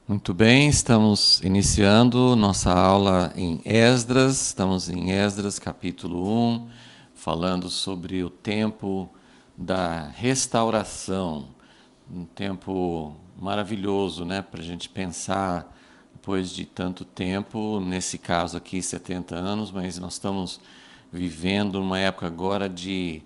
Muito bem, estamos iniciando nossa aula em Esdras, estamos em Esdras capítulo 1, falando sobre o tempo da restauração, um tempo maravilhoso, né, para a gente pensar depois de tanto tempo, nesse caso aqui 70 anos, mas nós estamos vivendo uma época agora de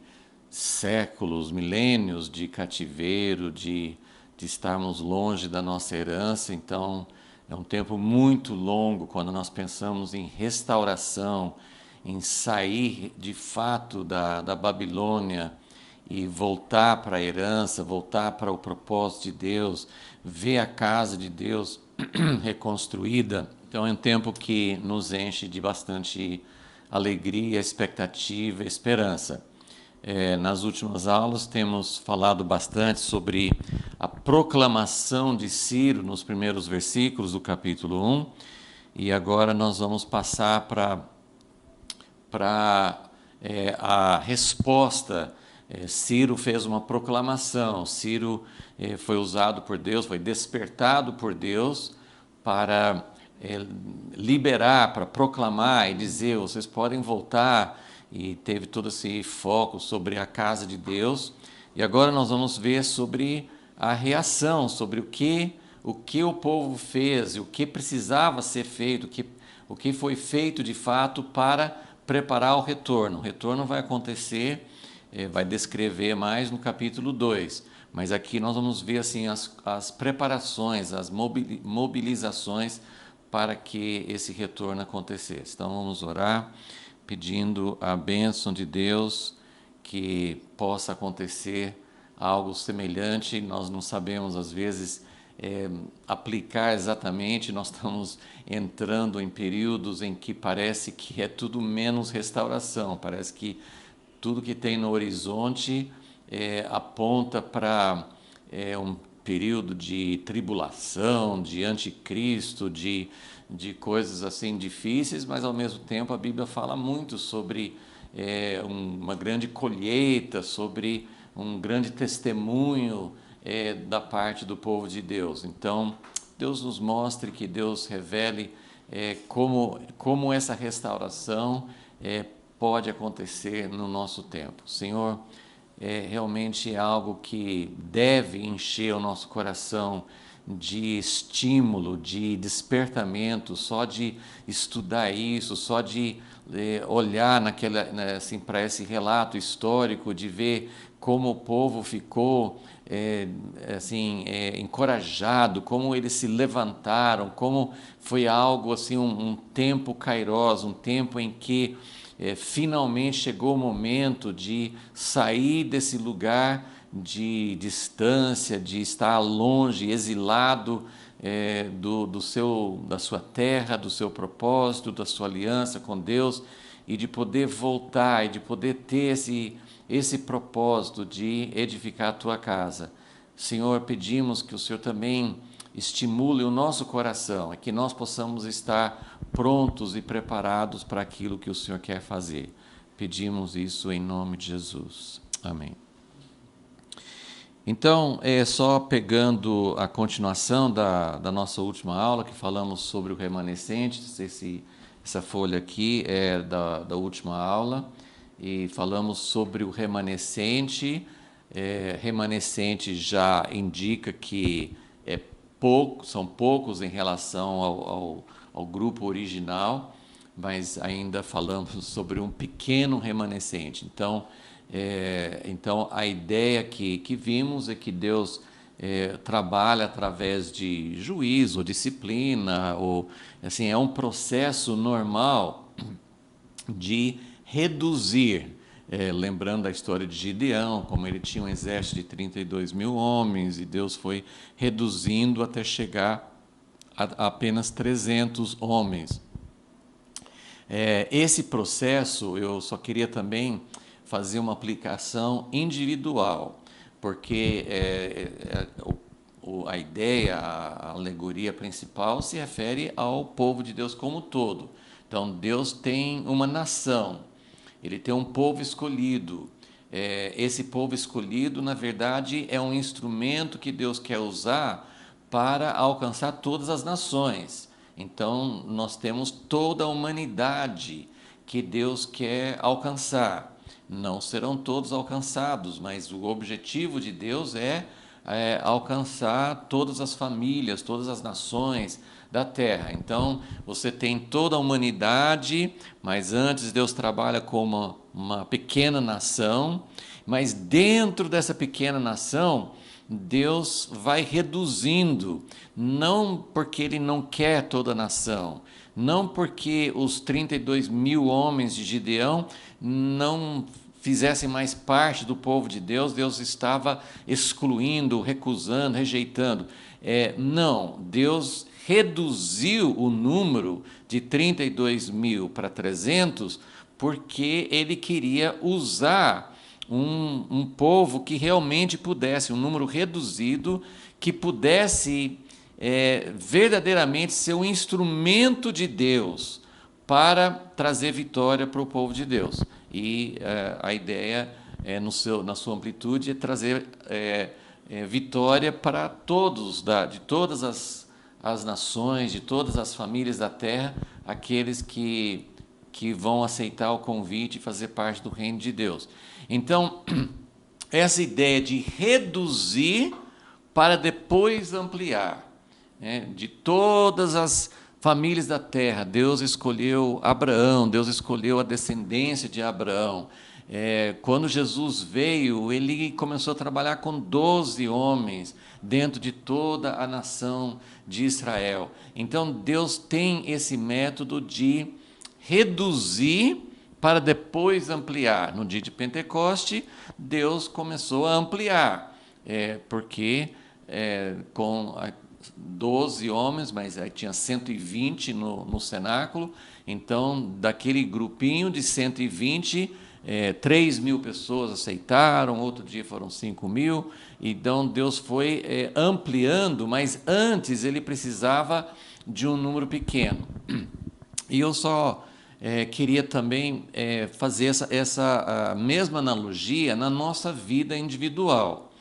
séculos, milênios de cativeiro, de estarmos longe da nossa herança. Então, é um tempo muito longo quando nós pensamos em restauração, em sair de fato da Babilônia e voltar para a herança, voltar para o propósito de Deus, ver a casa de Deus reconstruída. Então, é um tempo que nos enche de bastante alegria, expectativa, esperança. Nas últimas aulas temos falado bastante sobre a proclamação de Ciro nos primeiros versículos do capítulo 1, e agora nós vamos passar para a resposta. Ciro fez uma proclamação, Ciro foi usado por Deus, foi despertado por Deus para liberar, para proclamar e dizer: vocês podem voltar, e teve todo esse foco sobre a casa de Deus. E agora nós vamos ver sobre a reação, sobre o que o povo fez, o que precisava ser feito, o que foi feito de fato para preparar o retorno. O retorno vai acontecer, vai descrever mais no capítulo 2. Mas aqui nós vamos ver assim as preparações, as mobilizações para que esse retorno acontecesse. Então vamos orar, pedindo a bênção de Deus, que possa acontecer algo semelhante. Nós não sabemos, às vezes, aplicar exatamente. Nós estamos entrando em períodos em que parece que é tudo menos restauração, parece que tudo que tem no horizonte aponta para um período de tribulação, de anticristo, de coisas assim difíceis, mas ao mesmo tempo a Bíblia fala muito sobre uma grande colheita, sobre um grande testemunho da parte do povo de Deus. Então, Deus nos mostre, que Deus revele como essa restauração pode acontecer no nosso tempo. Senhor, realmente é algo que deve encher o nosso coração de estímulo, de despertamento, só de estudar isso, só de olhar assim, para esse relato histórico, de ver como o povo ficou assim, encorajado, como eles se levantaram, como foi algo assim, um tempo kairos, um tempo em que finalmente chegou o momento de sair desse lugar de distância, de estar longe, exilado da sua terra, do seu propósito, da sua aliança com Deus, e de poder voltar e de poder ter esse propósito de edificar a tua casa. Senhor, pedimos que o Senhor também estimule o nosso coração, e que nós possamos estar prontos e preparados para aquilo que o Senhor quer fazer. Pedimos isso em nome de Jesus. Amém. Então, só pegando a continuação da nossa última aula, que falamos sobre o remanescente. Essa folha aqui é da última aula, e falamos sobre o remanescente. Remanescente já indica que são poucos em relação ao grupo original, mas ainda falamos sobre um pequeno remanescente. Então a ideia que vimos é que Deus trabalha através de juízo, ou disciplina, ou assim, é um processo normal de reduzir. Lembrando a história de Gideão, como ele tinha um exército de 32 mil homens, e Deus foi reduzindo até chegar a apenas 300 homens. Esse processo, eu só queria também fazer uma aplicação individual, porque a ideia, a alegoria principal se refere ao povo de Deus como um todo. Então, Deus tem uma nação, ele tem um povo escolhido. Esse povo escolhido, na verdade, é um instrumento que Deus quer usar para alcançar todas as nações. Então, nós temos toda a humanidade que Deus quer alcançar. Não serão todos alcançados, mas o objetivo de Deus é alcançar todas as famílias, todas as nações da terra. Então, você tem toda a humanidade, mas antes Deus trabalha com uma pequena nação, mas dentro dessa pequena nação, Deus vai reduzindo, não porque Ele não quer toda a nação, não porque os 32 mil homens de Gideão não fizessem mais parte do povo de Deus, Deus estava excluindo, recusando, rejeitando. Não, Deus reduziu o número de 32 mil para 300 porque Ele queria usar um povo que realmente pudesse, um número reduzido, que pudesse verdadeiramente ser um instrumento de Deus para trazer vitória para o povo de Deus. E a ideia, na sua amplitude, é trazer vitória para todos, de todas as nações, de todas as famílias da terra, aqueles que vão aceitar o convite e fazer parte do reino de Deus. Então, essa ideia de reduzir para depois ampliar, de todas as famílias da terra, Deus escolheu Abraão, Deus escolheu a descendência de Abraão. Quando Jesus veio, Ele começou a trabalhar com 12 homens dentro de toda a nação de Israel. Então, Deus tem esse método de reduzir para depois ampliar. No dia de Pentecoste, Deus começou a ampliar, porque com 12 homens, mas aí tinha 120 no cenáculo, então, daquele grupinho de 120, 3 mil pessoas aceitaram, outro dia foram 5 mil, então Deus foi ampliando, mas antes Ele precisava de um número pequeno. E eu só queria também fazer essa mesma analogia na nossa vida individual.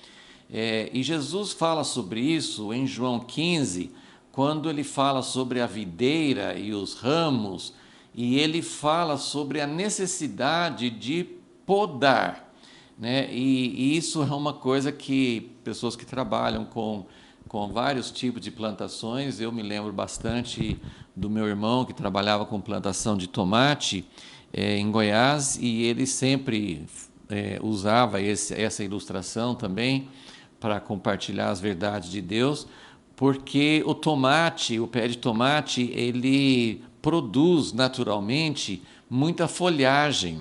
E Jesus fala sobre isso em João 15, quando ele fala sobre a videira e os ramos, e ele fala sobre a necessidade de podar, né? E isso é uma coisa que pessoas que trabalham com vários tipos de plantações, eu me lembro bastante do meu irmão que trabalhava com plantação de tomate em Goiás, e ele sempre usava essa ilustração também para compartilhar as verdades de Deus, porque o tomate, o pé de tomate, ele produz naturalmente muita folhagem,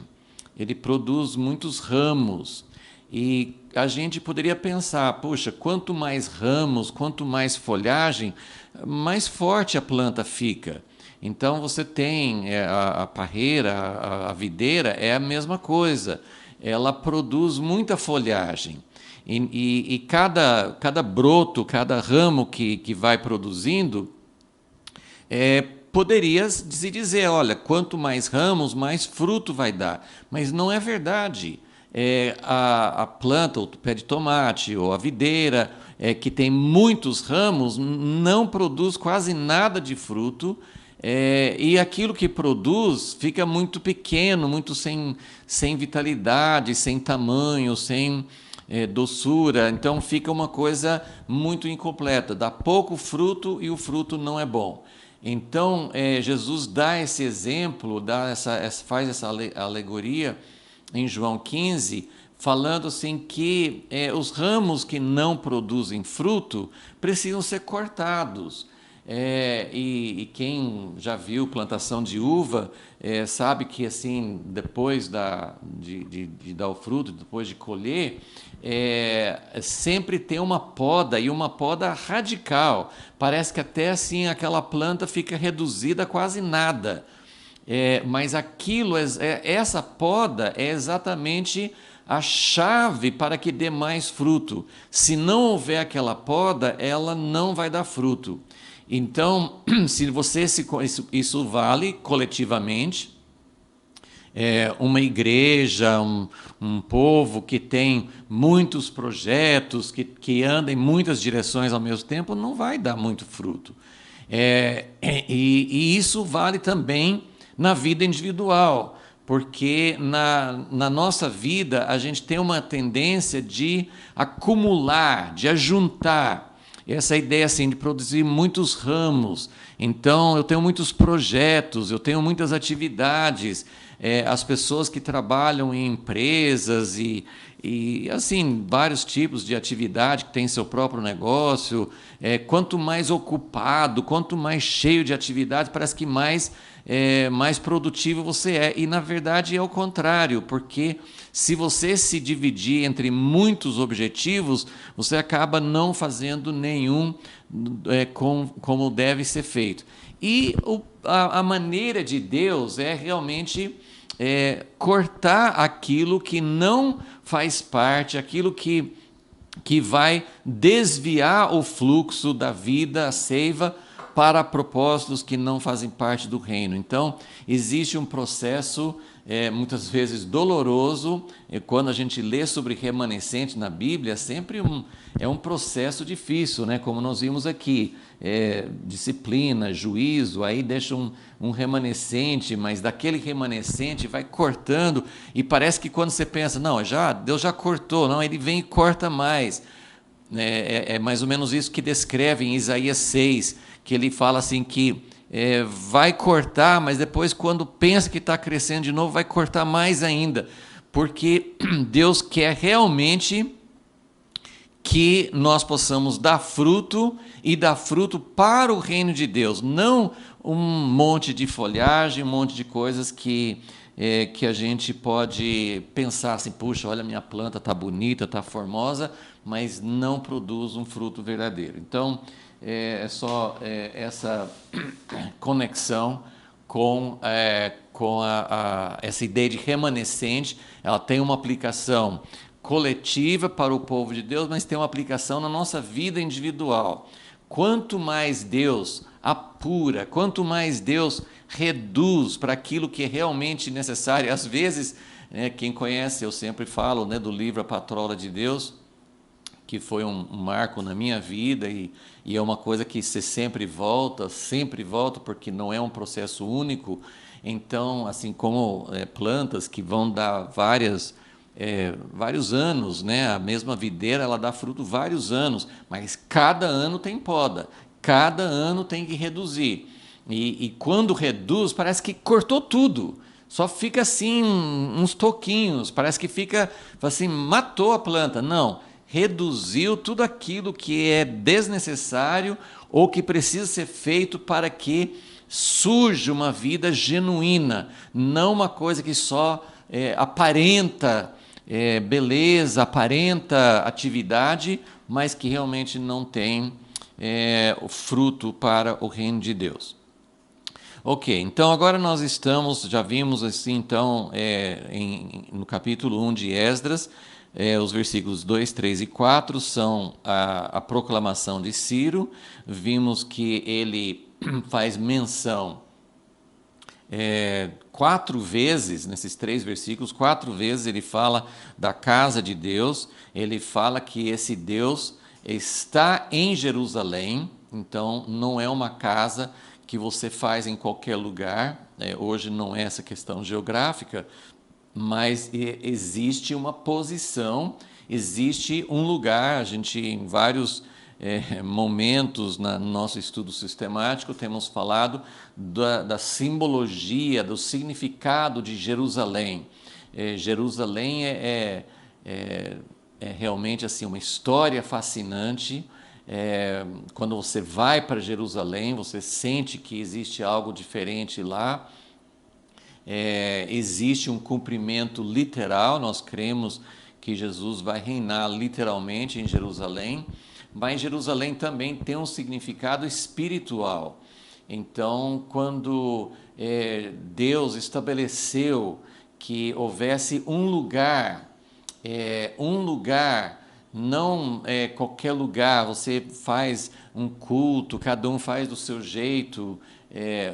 ele produz muitos ramos, e a gente poderia pensar, puxa, quanto mais ramos, quanto mais folhagem, mais forte a planta fica. Então você tem a parreira, a videira é a mesma coisa, ela produz muita folhagem. E cada broto, cada ramo que vai produzindo, poderia se dizer, olha, quanto mais ramos, mais fruto vai dar. Mas não é verdade. A planta, o pé de tomate ou a videira, que tem muitos ramos, não produz quase nada de fruto, e aquilo que produz fica muito pequeno, muito sem vitalidade, sem tamanho, sem doçura, então fica uma coisa muito incompleta, dá pouco fruto e o fruto não é bom. Então, Jesus dá esse exemplo, faz essa alegoria em João 15, falando assim que os ramos que não produzem fruto precisam ser cortados. E quem já viu plantação de uva sabe que assim depois de dar o fruto, depois de colher, sempre tem uma poda, e uma poda radical. Parece que até assim aquela planta fica reduzida a quase nada. Mas essa poda é exatamente a chave para que dê mais fruto. Se não houver aquela poda, ela não vai dar fruto. Então, isso vale coletivamente, uma igreja, um povo que tem muitos projetos, que anda em muitas direções ao mesmo tempo, não vai dar muito fruto. E isso vale também na vida individual, porque na nossa vida a gente tem uma tendência de acumular, de ajuntar. Essa ideia assim de produzir muitos ramos. Então, eu tenho muitos projetos, eu tenho muitas atividades. As pessoas que trabalham em empresas e assim vários tipos de atividade que tem seu próprio negócio. Quanto mais ocupado, quanto mais cheio de atividade, parece que mais produtivo você é. E, na verdade, é o contrário, porque se você se dividir entre muitos objetivos, você acaba não fazendo nenhum como deve ser feito. E a maneira de Deus é realmente cortar aquilo que não faz parte, aquilo que vai desviar o fluxo da vida, a seiva, para propósitos que não fazem parte do reino. Então, existe um processo muitas vezes doloroso. Quando a gente lê sobre remanescente na Bíblia, sempre é um processo difícil, né? Como nós vimos aqui, disciplina, juízo, aí deixa um remanescente, mas daquele remanescente vai cortando, e parece que quando você pensa, não, Deus já cortou, não, ele vem e corta mais. É mais ou menos isso que descreve em Isaías 6, que ele fala assim que vai cortar, mas depois, quando pensa que está crescendo de novo, vai cortar mais ainda, porque Deus quer realmente que nós possamos dar fruto, e dar fruto para o reino de Deus, não um monte de folhagem, um monte de coisas que a gente pode pensar assim, puxa, olha, minha planta está bonita, está formosa, mas não produz um fruto verdadeiro. Então, é só essa conexão com essa ideia de remanescente. Ela tem uma aplicação coletiva para o povo de Deus, mas tem uma aplicação na nossa vida individual. Quanto mais Deus apura, quanto mais Deus reduz para aquilo que é realmente necessário, às vezes, quem conhece, eu sempre falo do livro A Patrola de Deus, que foi um marco na minha vida, e é uma coisa que você sempre volta, porque não é um processo único. Então, assim como plantas que vão dar vários anos, né? A mesma videira, ela dá fruto vários anos, mas cada ano tem poda, cada ano tem que reduzir. E quando reduz, parece que cortou tudo. Só fica assim uns toquinhos, parece que fica assim, matou a planta. Não, reduziu tudo aquilo que é desnecessário ou que precisa ser feito para que surja uma vida genuína, não uma coisa que só aparenta beleza, aparenta atividade, mas que realmente não tem o fruto para o reino de Deus. Ok, então agora nós já vimos assim, então, no capítulo 1 de Esdras, os versículos 2, 3 e 4 são a proclamação de Ciro. Vimos que ele faz menção 4 vezes, nesses 3 versículos, 4 vezes ele fala da casa de Deus, ele fala que esse Deus está em Jerusalém, então não é uma casa que você faz em qualquer lugar. Hoje não é essa questão geográfica, mas existe uma posição, existe um lugar. A gente, em vários momentos no nosso estudo sistemático, temos falado da simbologia, do significado de Jerusalém. Jerusalém é realmente assim uma história fascinante. Quando você vai para Jerusalém, você sente que existe algo diferente lá. Existe um cumprimento literal. Nós cremos que Jesus vai reinar literalmente em Jerusalém, mas Jerusalém também tem um significado espiritual. Então, quando Deus estabeleceu que houvesse um lugar, não qualquer lugar, você faz um culto, cada um faz do seu jeito,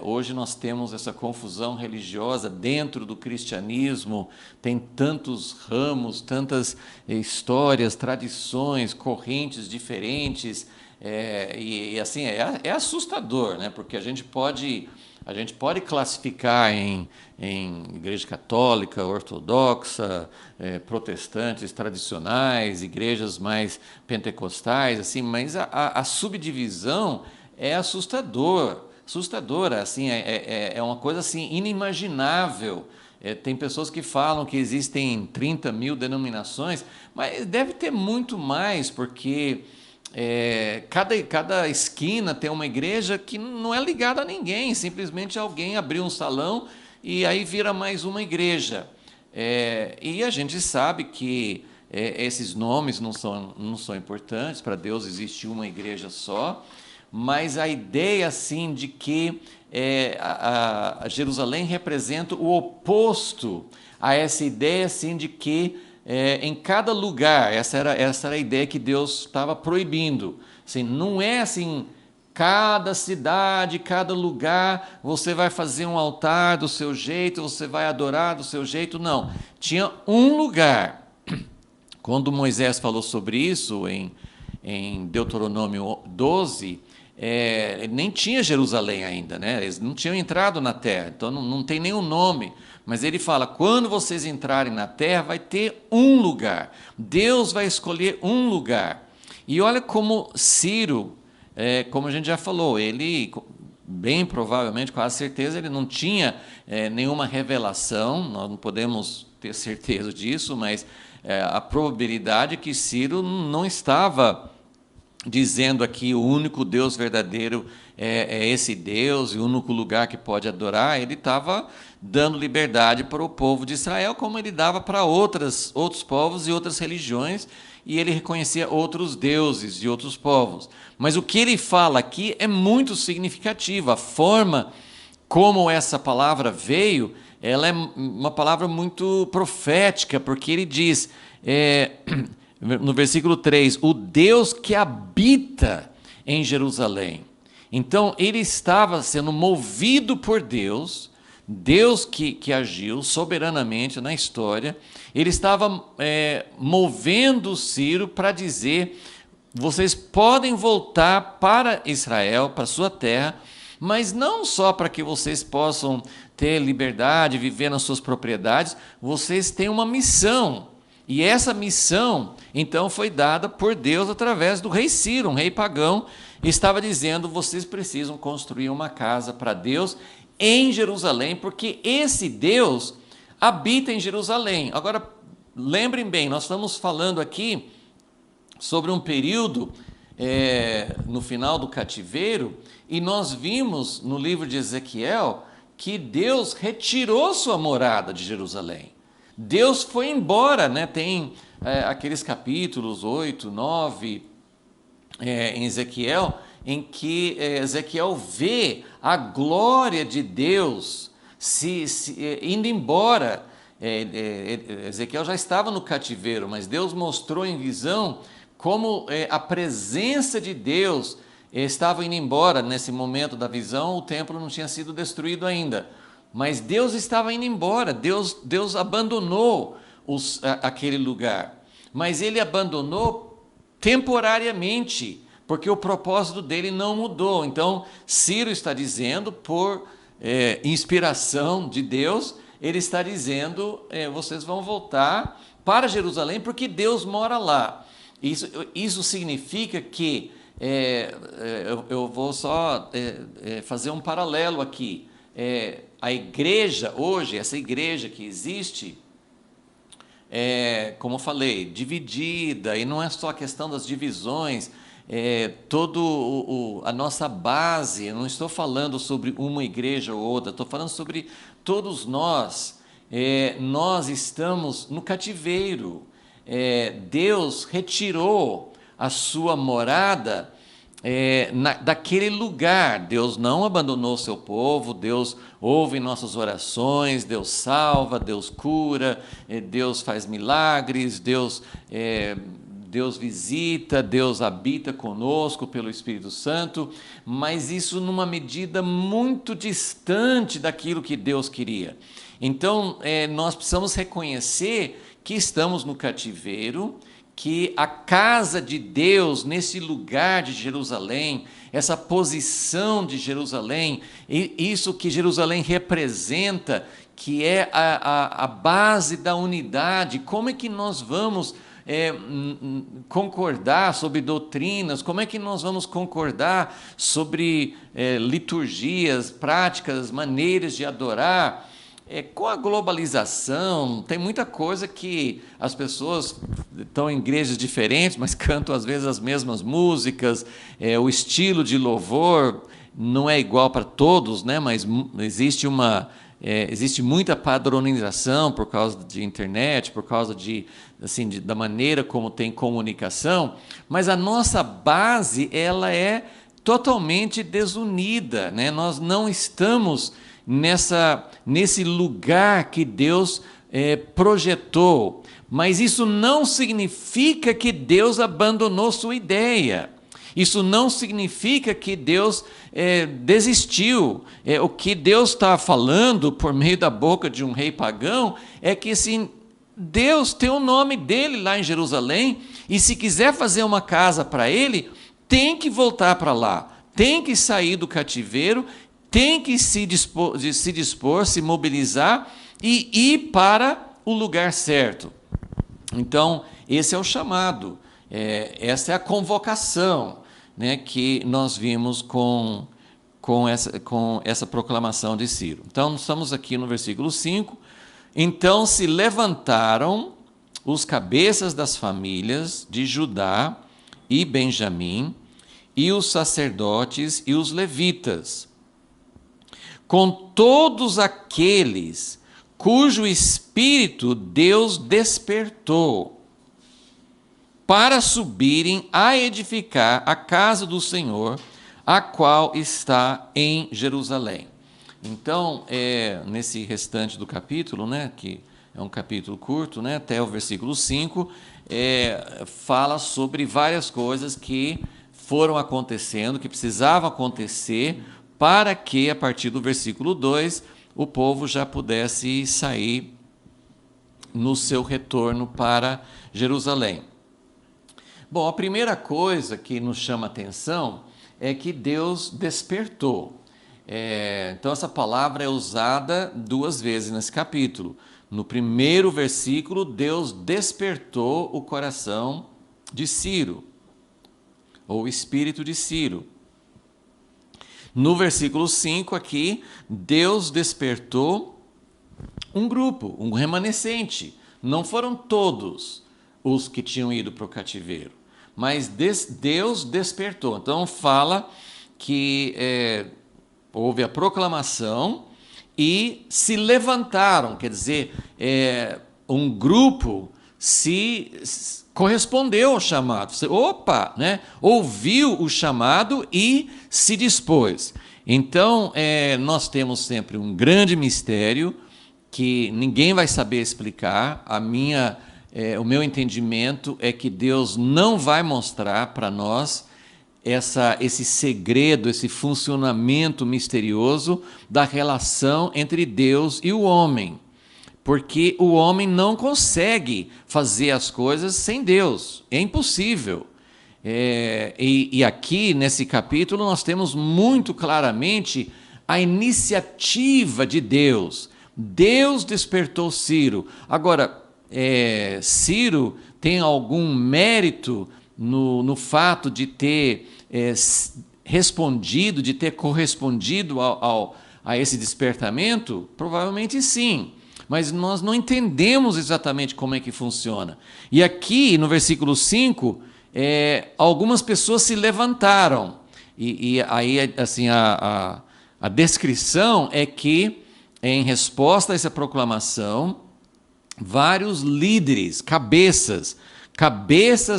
Hoje nós temos essa confusão religiosa dentro do cristianismo, tem tantos ramos, tantas histórias, tradições, correntes diferentes, assim, é assustador, né? Porque a gente pode classificar em igreja católica, ortodoxa, protestantes tradicionais, igrejas mais pentecostais, assim, mas a subdivisão é assustadora, assim, é uma coisa assim inimaginável. Tem pessoas que falam que existem 30 mil denominações, mas deve ter muito mais, porque cada esquina tem uma igreja que não é ligada a ninguém, simplesmente alguém abriu um salão e aí vira mais uma igreja. E a gente sabe que esses nomes não são importantes, para Deus existe uma igreja só, mas a ideia assim de que a Jerusalém representa o oposto a essa ideia assim de que em cada lugar, essa era a ideia que Deus estava proibindo. Assim, não é assim, cada cidade, cada lugar, você vai fazer um altar do seu jeito, você vai adorar do seu jeito, não. Tinha um lugar. Quando Moisés falou sobre isso, em Deuteronômio 12, nem tinha Jerusalém ainda, né? Eles não tinham entrado na terra, então não tem nenhum nome. Mas ele fala, quando vocês entrarem na terra, vai ter um lugar. Deus vai escolher um lugar. E olha como Ciro, como a gente já falou, ele, bem provavelmente, com certeza, ele não tinha nenhuma revelação, nós não podemos ter certeza disso, mas a probabilidade é que Ciro não estava dizendo aqui o único Deus verdadeiro é esse Deus, e o único lugar que pode adorar. Ele estava dando liberdade para o povo de Israel, como ele dava para outros povos e outras religiões, e ele reconhecia outros deuses e outros povos. Mas o que ele fala aqui é muito significativo. A forma como essa palavra veio, ela é uma palavra muito profética, porque ele diz, no versículo 3, o Deus que habita em Jerusalém. Então, ele estava sendo movido por Deus, Deus que agiu soberanamente na história, ele estava movendo Ciro para dizer, vocês podem voltar para Israel, para a sua terra, mas não só para que vocês possam ter liberdade, viver nas suas propriedades, vocês têm uma missão. E essa missão, então, foi dada por Deus através do rei Ciro, um rei pagão, e estava dizendo, vocês precisam construir uma casa para Deus em Jerusalém, porque esse Deus habita em Jerusalém. Agora, lembrem bem, nós estamos falando aqui sobre um período no final do cativeiro, e nós vimos no livro de Ezequiel que Deus retirou sua morada de Jerusalém. Deus foi embora, né? Tem aqueles capítulos 8, 9 em Ezequiel, em que Ezequiel vê a glória de Deus indo embora. Ezequiel já estava no cativeiro, mas Deus mostrou em visão como a presença de Deus estava indo embora. Nesse momento da visão, o templo não tinha sido destruído ainda, mas Deus estava indo embora. Deus abandonou aquele lugar, mas ele abandonou temporariamente, porque o propósito dele não mudou. Então, Ciro está dizendo, por inspiração de Deus, ele está dizendo, vocês vão voltar para Jerusalém, porque Deus mora lá. Isso significa que, eu vou só fazer um paralelo aqui, a igreja hoje, essa igreja que existe, como eu falei, dividida, e não é só a questão das divisões, a nossa base, eu não estou falando sobre uma igreja ou outra, estou falando sobre todos nós. Nós estamos no cativeiro. Deus retirou a sua morada daquele lugar. Deus não abandonou o seu povo, Deus ouve nossas orações, Deus salva, Deus cura, Deus faz milagres, Deus Deus visita, Deus habita conosco pelo Espírito Santo, mas isso numa medida muito distante daquilo que Deus queria. Então, nós precisamos reconhecer que estamos no cativeiro, que a casa de Deus, nesse lugar de Jerusalém, essa posição de Jerusalém, isso que Jerusalém representa, que é a base da unidade, como é que nós vamos concordar sobre doutrinas, como é que nós vamos concordar sobre liturgias, práticas, maneiras de adorar? Com a globalização, tem muita coisa que as pessoas estão em igrejas diferentes, mas cantam às vezes as mesmas músicas, o estilo de louvor não é igual para todos, né? Mas existe muita padronização por causa de internet, por causa da maneira como tem comunicação, mas a nossa base ela é totalmente desunida, né? Nós não estamos nesse lugar que Deus projetou, mas isso não significa que Deus abandonou sua ideia. Isso não significa que Deus desistiu. O que Deus está falando por meio da boca de um rei pagão é que Deus tem o nome dele lá em Jerusalém, e se quiser fazer uma casa para ele, tem que voltar para lá, tem que sair do cativeiro, tem que se dispor, se mobilizar e ir para o lugar certo. Então, esse é o chamado, essa é a convocação, né, que nós vimos com essa proclamação de Ciro. Então, estamos aqui no versículo 5. Então se levantaram os cabeças das famílias de Judá e Benjamim, e os sacerdotes e os levitas, com todos aqueles cujo espírito Deus despertou, para subirem a edificar a casa do Senhor, a qual está em Jerusalém. Então, nesse restante do capítulo, né, que é um capítulo curto, né, até o versículo 5, fala sobre várias coisas que foram acontecendo, que precisavam acontecer, para que, a partir do versículo 2, o povo já pudesse sair no seu retorno para Jerusalém. Bom, a primeira coisa que nos chama a atenção é que Deus despertou. Então, essa palavra é usada 2 vezes nesse capítulo. No primeiro versículo, Deus despertou o coração de Ciro, ou o espírito de Ciro. No versículo 5 aqui, Deus despertou um grupo, um remanescente. Não foram todos os que tinham ido para o cativeiro, mas Deus despertou. Então fala que houve a proclamação e se levantaram, quer dizer, um grupo se correspondeu ao chamado. Opa, né? Ouviu o chamado e se dispôs. Então, nós temos sempre um grande mistério que ninguém vai saber explicar. O meu entendimento é que Deus não vai mostrar para nós esse segredo, esse funcionamento misterioso da relação entre Deus e o homem. Porque o homem não consegue fazer as coisas sem Deus, é impossível. E aqui, nesse capítulo, nós temos muito claramente a iniciativa de Deus. Deus despertou Ciro. Agora, Ciro tem algum mérito no fato de ter respondido, de ter correspondido a esse despertamento? Provavelmente sim. Mas nós não entendemos exatamente como é que funciona. E aqui, no versículo 5, algumas pessoas se levantaram. E aí, assim, a descrição é que, em resposta a essa proclamação, vários líderes, cabeças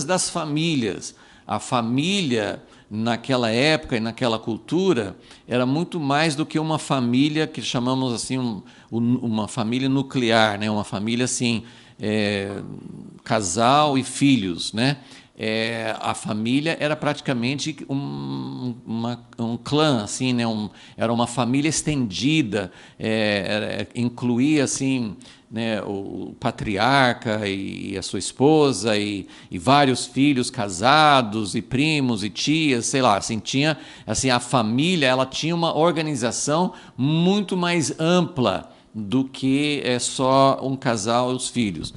das famílias. A família, naquela época e naquela cultura, era muito mais do que uma família que chamamos assim uma família nuclear, né? Uma família assim, casal e filhos, né? a família era praticamente um clã, assim, né? Era uma família estendida, incluía assim, né, o patriarca e a sua esposa e vários filhos casados e primos e tias, sei lá, assim, tinha assim, a família, ela tinha uma organização muito mais ampla do que só um casal e os filhos.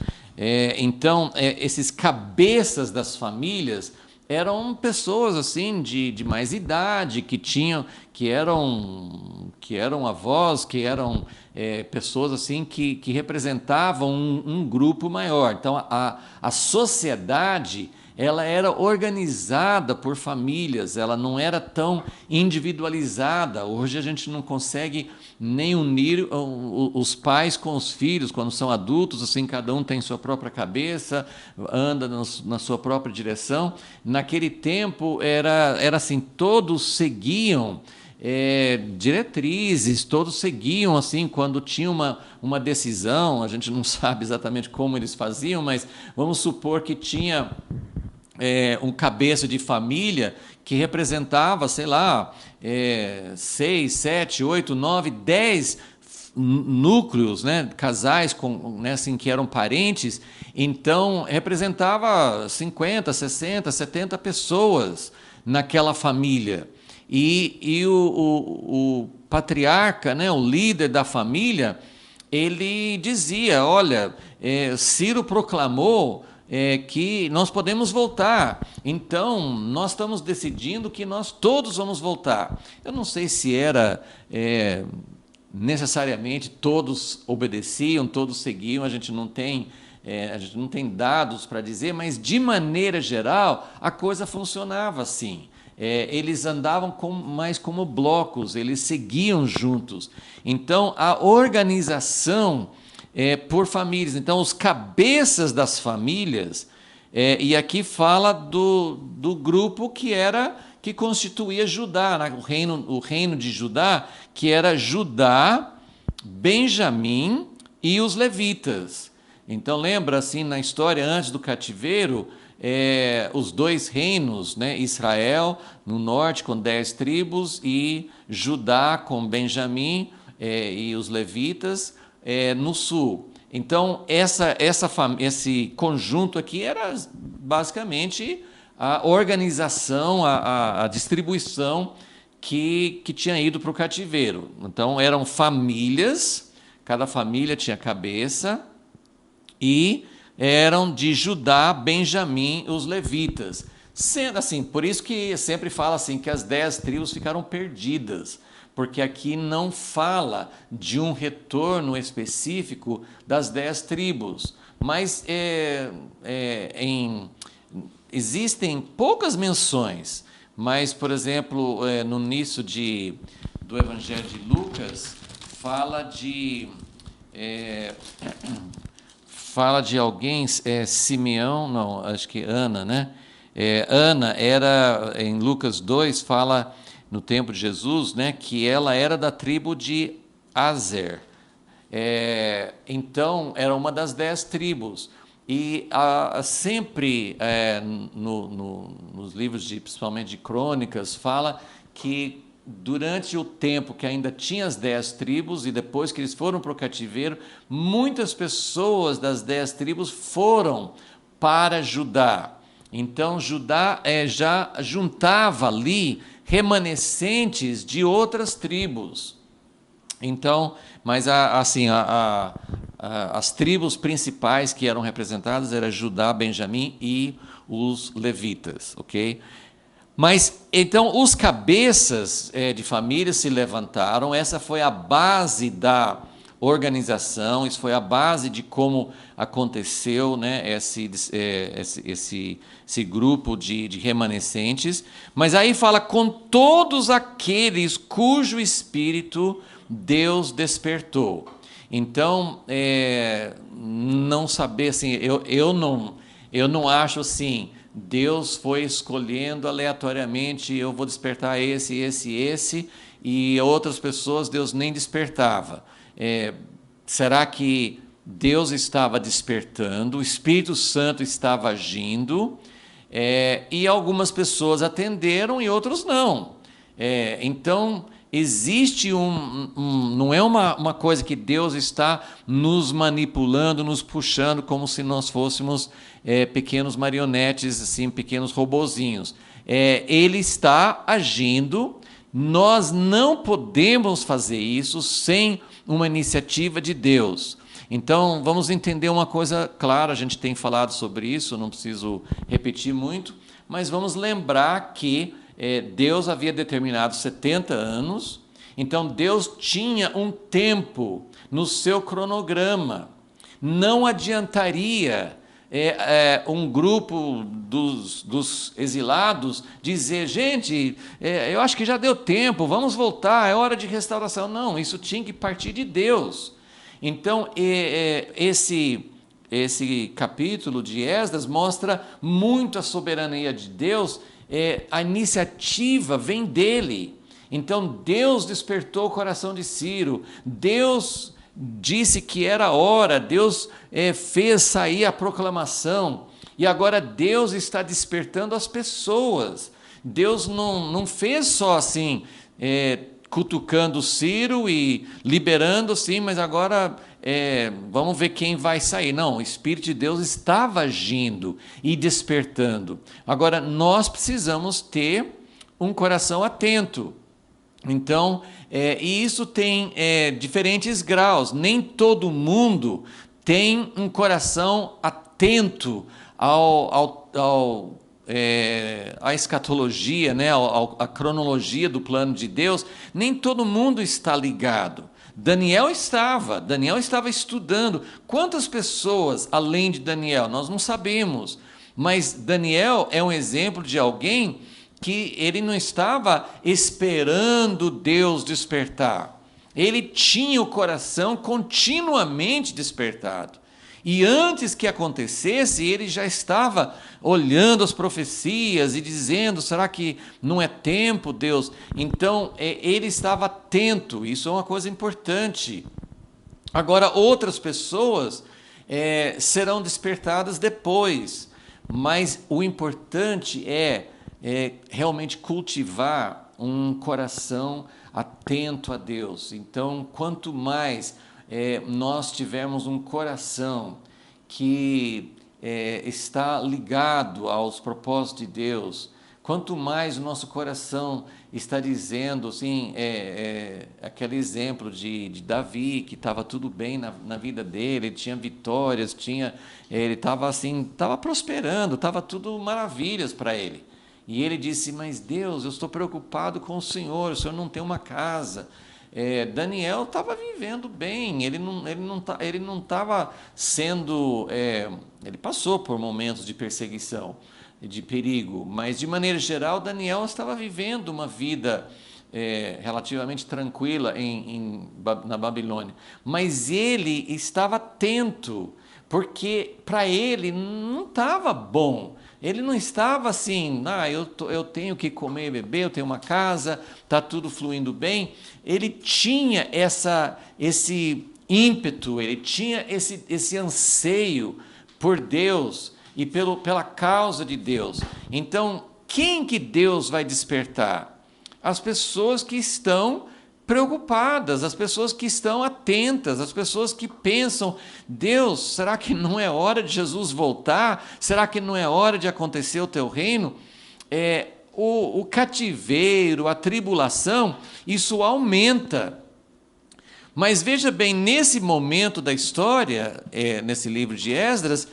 Então, esses cabeças das famílias eram pessoas assim de mais idade, que eram avós, que eram pessoas assim que representavam um grupo maior. Então, a sociedade, ela era organizada por famílias, ela não era tão individualizada. Hoje a gente não consegue nem unir os pais com os filhos quando são adultos, assim, cada um tem sua própria cabeça, anda na sua própria direção. Naquele tempo era assim, todos seguiam diretrizes, todos seguiam assim, quando tinha uma decisão, a gente não sabe exatamente como eles faziam, mas vamos supor que tinha um cabeça de família que representava, sei lá, 6, 7, 8, 9, 10 núcleos, né, casais né, assim, que eram parentes, então representava 50, 60, 70 pessoas naquela família. E o patriarca, né, o líder da família, ele dizia: olha, Ciro proclamou que nós podemos voltar, então nós estamos decidindo que nós todos vamos voltar. Eu não sei se era necessariamente todos obedeciam, todos seguiam, a gente não tem dados para dizer, mas de maneira geral a coisa funcionava assim. Eles andavam mais como blocos, eles seguiam juntos. Então, a organização por famílias. Então, os cabeças das famílias, e aqui fala do grupo que constituía Judá, né? O reino de Judá, que era Judá, Benjamim e os levitas. Então, lembra assim, na história antes do cativeiro, os dois reinos, né? Israel no norte com 10 tribos e Judá com Benjamim e os levitas no sul. Então, esse conjunto aqui era basicamente a organização, a distribuição que tinha ido para o cativeiro. Então, eram famílias, cada família tinha cabeça, e eram de Judá, Benjamim, os levitas. Sendo assim, por isso que sempre fala assim que as 10 tribos ficaram perdidas, porque aqui não fala de um retorno específico das 10 tribos, mas existem poucas menções, mas, por exemplo, no início do Evangelho de Lucas, fala de alguém, Simeão, não, acho que Ana, né? Ana era, em Lucas 2, fala no tempo de Jesus, né, que ela era da tribo de Aser. Então, era uma das 10 tribos. E sempre, nos livros, principalmente de crônicas, fala que durante o tempo que ainda tinha as 10 tribos e depois que eles foram para o cativeiro, muitas pessoas das 10 tribos foram para Judá. Então, Judá já juntava ali remanescentes de outras tribos. Então, mas assim, as tribos principais que eram representadas eram Judá, Benjamim e os levitas, ok? Mas, então, os cabeças de família se levantaram, essa foi a base da organização, isso foi a base de como aconteceu, né, esse grupo de remanescentes. Mas aí fala, com todos aqueles cujo espírito Deus despertou. Então, não saber assim, eu não acho assim, Deus foi escolhendo aleatoriamente, eu vou despertar esse, e outras pessoas Deus nem despertava. Será que Deus estava despertando, o Espírito Santo estava agindo, E algumas pessoas atenderam e outros não. Então, existe não é uma coisa que Deus está nos manipulando, nos puxando, como se nós fôssemos pequenos marionetes, assim, pequenos robozinhos. Ele está agindo. Nós não podemos fazer isso sem uma iniciativa de Deus. Então, vamos entender uma coisa clara, a gente tem falado sobre isso, não preciso repetir muito, mas vamos lembrar que Deus havia determinado 70 anos, então Deus tinha um tempo no seu cronograma. Não adiantaria um grupo dos exilados dizer, gente, eu acho que já deu tempo, vamos voltar, é hora de restauração. Não, isso tinha que partir de Deus. Então, esse capítulo de Esdras mostra muito a soberania de Deus, a iniciativa vem dele. Então, Deus despertou o coração de Ciro, Deus disse que era hora, Deus fez sair a proclamação, e agora Deus está despertando as pessoas. Deus não fez só assim, cutucando Ciro e liberando, sim, mas agora vamos ver quem vai sair. Não, o Espírito de Deus estava agindo e despertando. Agora, nós precisamos ter um coração atento. Então, e isso tem diferentes graus. Nem todo mundo tem um coração atento à escatologia, né, à cronologia do plano de Deus. Nem todo mundo está ligado. Daniel estava estudando. Quantas pessoas além de Daniel? Nós não sabemos, mas Daniel é um exemplo de alguém que ele não estava esperando Deus despertar. Ele tinha o coração continuamente despertado. E antes que acontecesse, ele já estava olhando as profecias e dizendo, será que não é tempo, Deus? Então, ele estava atento, isso é uma coisa importante. Agora, outras pessoas serão despertadas depois, mas o importante é realmente cultivar um coração atento a Deus. Então, quanto mais nós tivermos um coração que está ligado aos propósitos de Deus, quanto mais o nosso coração está dizendo, assim, aquele exemplo de Davi, que estava tudo bem na vida dele, ele tinha vitórias, ele estava prosperando, estava tudo maravilhas para ele. E ele disse, mas Deus, eu estou preocupado com o Senhor não tem uma casa. Daniel estava vivendo bem, ele não estava sendo... ele passou por momentos de perseguição, de perigo, mas de maneira geral Daniel estava vivendo uma vida relativamente tranquila na Babilônia. Mas ele estava atento, porque para ele não estava bom. Ele não estava assim, eu tenho que comer e beber, eu tenho uma casa, está tudo fluindo bem. Ele tinha esse ímpeto, ele tinha esse anseio por Deus e pela causa de Deus. Então, quem que Deus vai despertar? As pessoas que estão preocupadas, as pessoas que estão atentas, as pessoas que pensam, Deus, será que não é hora de Jesus voltar? Será que não é hora de acontecer o teu reino? O cativeiro, a tribulação, isso aumenta. Mas veja bem, nesse momento da história, nesse livro de Esdras,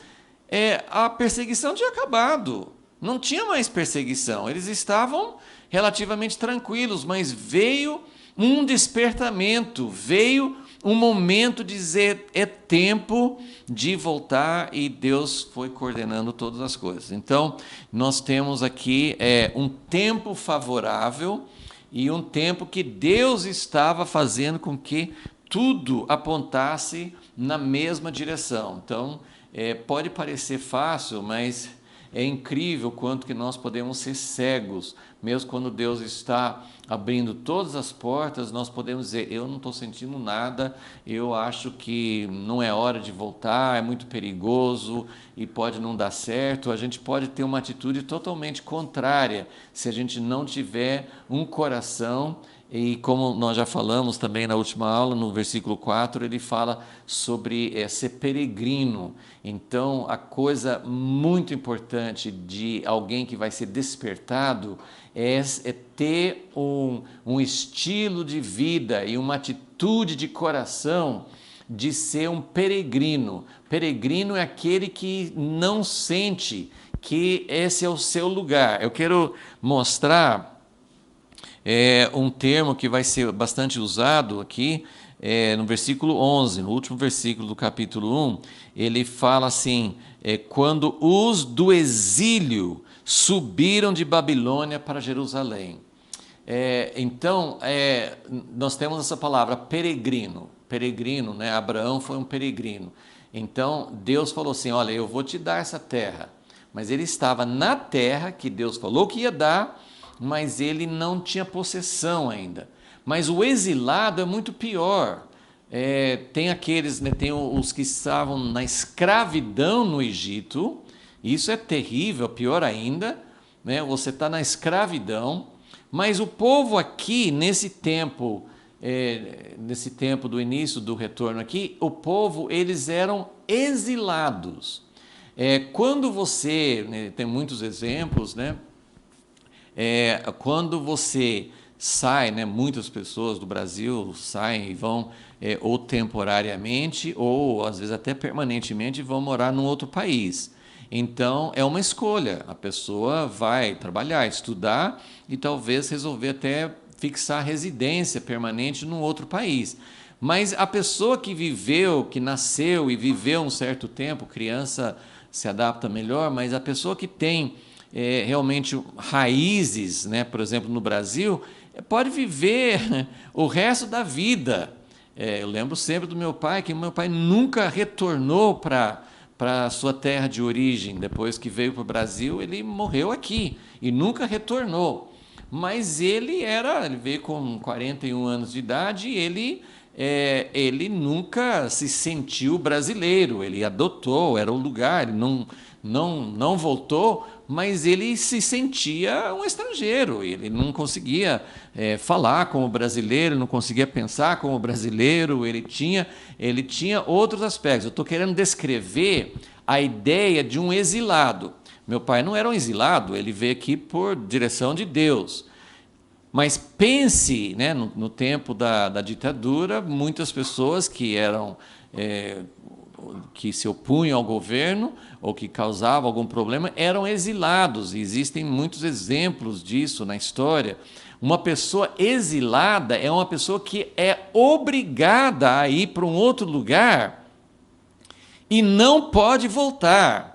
a perseguição tinha acabado, não tinha mais perseguição, eles estavam relativamente tranquilos, mas veio um despertamento, veio um momento de dizer, é tempo de voltar, e Deus foi coordenando todas as coisas. Então, nós temos aqui um tempo favorável e um tempo que Deus estava fazendo com que tudo apontasse na mesma direção. Então, pode parecer fácil, mas É incrível quanto que nós podemos ser cegos, mesmo quando Deus está abrindo todas as portas, nós podemos dizer, eu não estou sentindo nada, eu acho que não é hora de voltar, é muito perigoso e pode não dar certo. A gente pode ter uma atitude totalmente contrária se a gente não tiver um coração. E como nós já falamos também na última aula, no versículo 4, ele fala sobre ser peregrino. Então, a coisa muito importante de alguém que vai ser despertado é ter um estilo de vida e uma atitude de coração de ser um peregrino. Peregrino é aquele que não sente que esse é o seu lugar. Eu quero mostrar um termo que vai ser bastante usado aqui, no versículo 11, no último versículo do capítulo 1, ele fala assim, quando os do exílio subiram de Babilônia para Jerusalém. Então, nós temos essa palavra peregrino, né? Abraão foi um peregrino. Então, Deus falou assim, olha, eu vou te dar essa terra, mas ele estava na terra que Deus falou que ia dar, mas ele não tinha possessão ainda. Mas o exilado é muito pior. Tem aqueles, né, tem os que estavam na escravidão no Egito, isso é terrível, pior ainda, né? Você está na escravidão, mas o povo aqui, nesse tempo do início do retorno aqui, o povo, eles eram exilados. Quando você, né, tem muitos exemplos, né? Quando você sai, né, muitas pessoas do Brasil saem e vão ou temporariamente ou às vezes até permanentemente vão morar num outro país. Então é uma escolha, a pessoa vai trabalhar, estudar e talvez resolver até fixar residência permanente num outro país. Mas a pessoa que viveu, que nasceu e viveu um certo tempo, criança se adapta melhor, mas a pessoa que tem realmente raízes, né, por exemplo, no Brasil, pode viver o resto da vida. Eu lembro sempre do meu pai, que meu pai nunca retornou para a sua terra de origem. Depois que veio para o Brasil, ele morreu aqui e nunca retornou. Mas ele veio com 41 anos de idade e ele nunca se sentiu brasileiro, ele adotou, era o lugar, ele não voltou, mas ele se sentia um estrangeiro, ele não conseguia falar como brasileiro, não conseguia pensar como brasileiro, ele tinha outros aspectos. Eu estou querendo descrever a ideia de um exilado. Meu pai não era um exilado, ele veio aqui por direção de Deus. Mas pense, né, no tempo da ditadura, muitas pessoas que eram que se opunham ao governo ou que causavam algum problema eram exilados. E existem muitos exemplos disso na história. Uma pessoa exilada é uma pessoa que é obrigada a ir para um outro lugar e não pode voltar.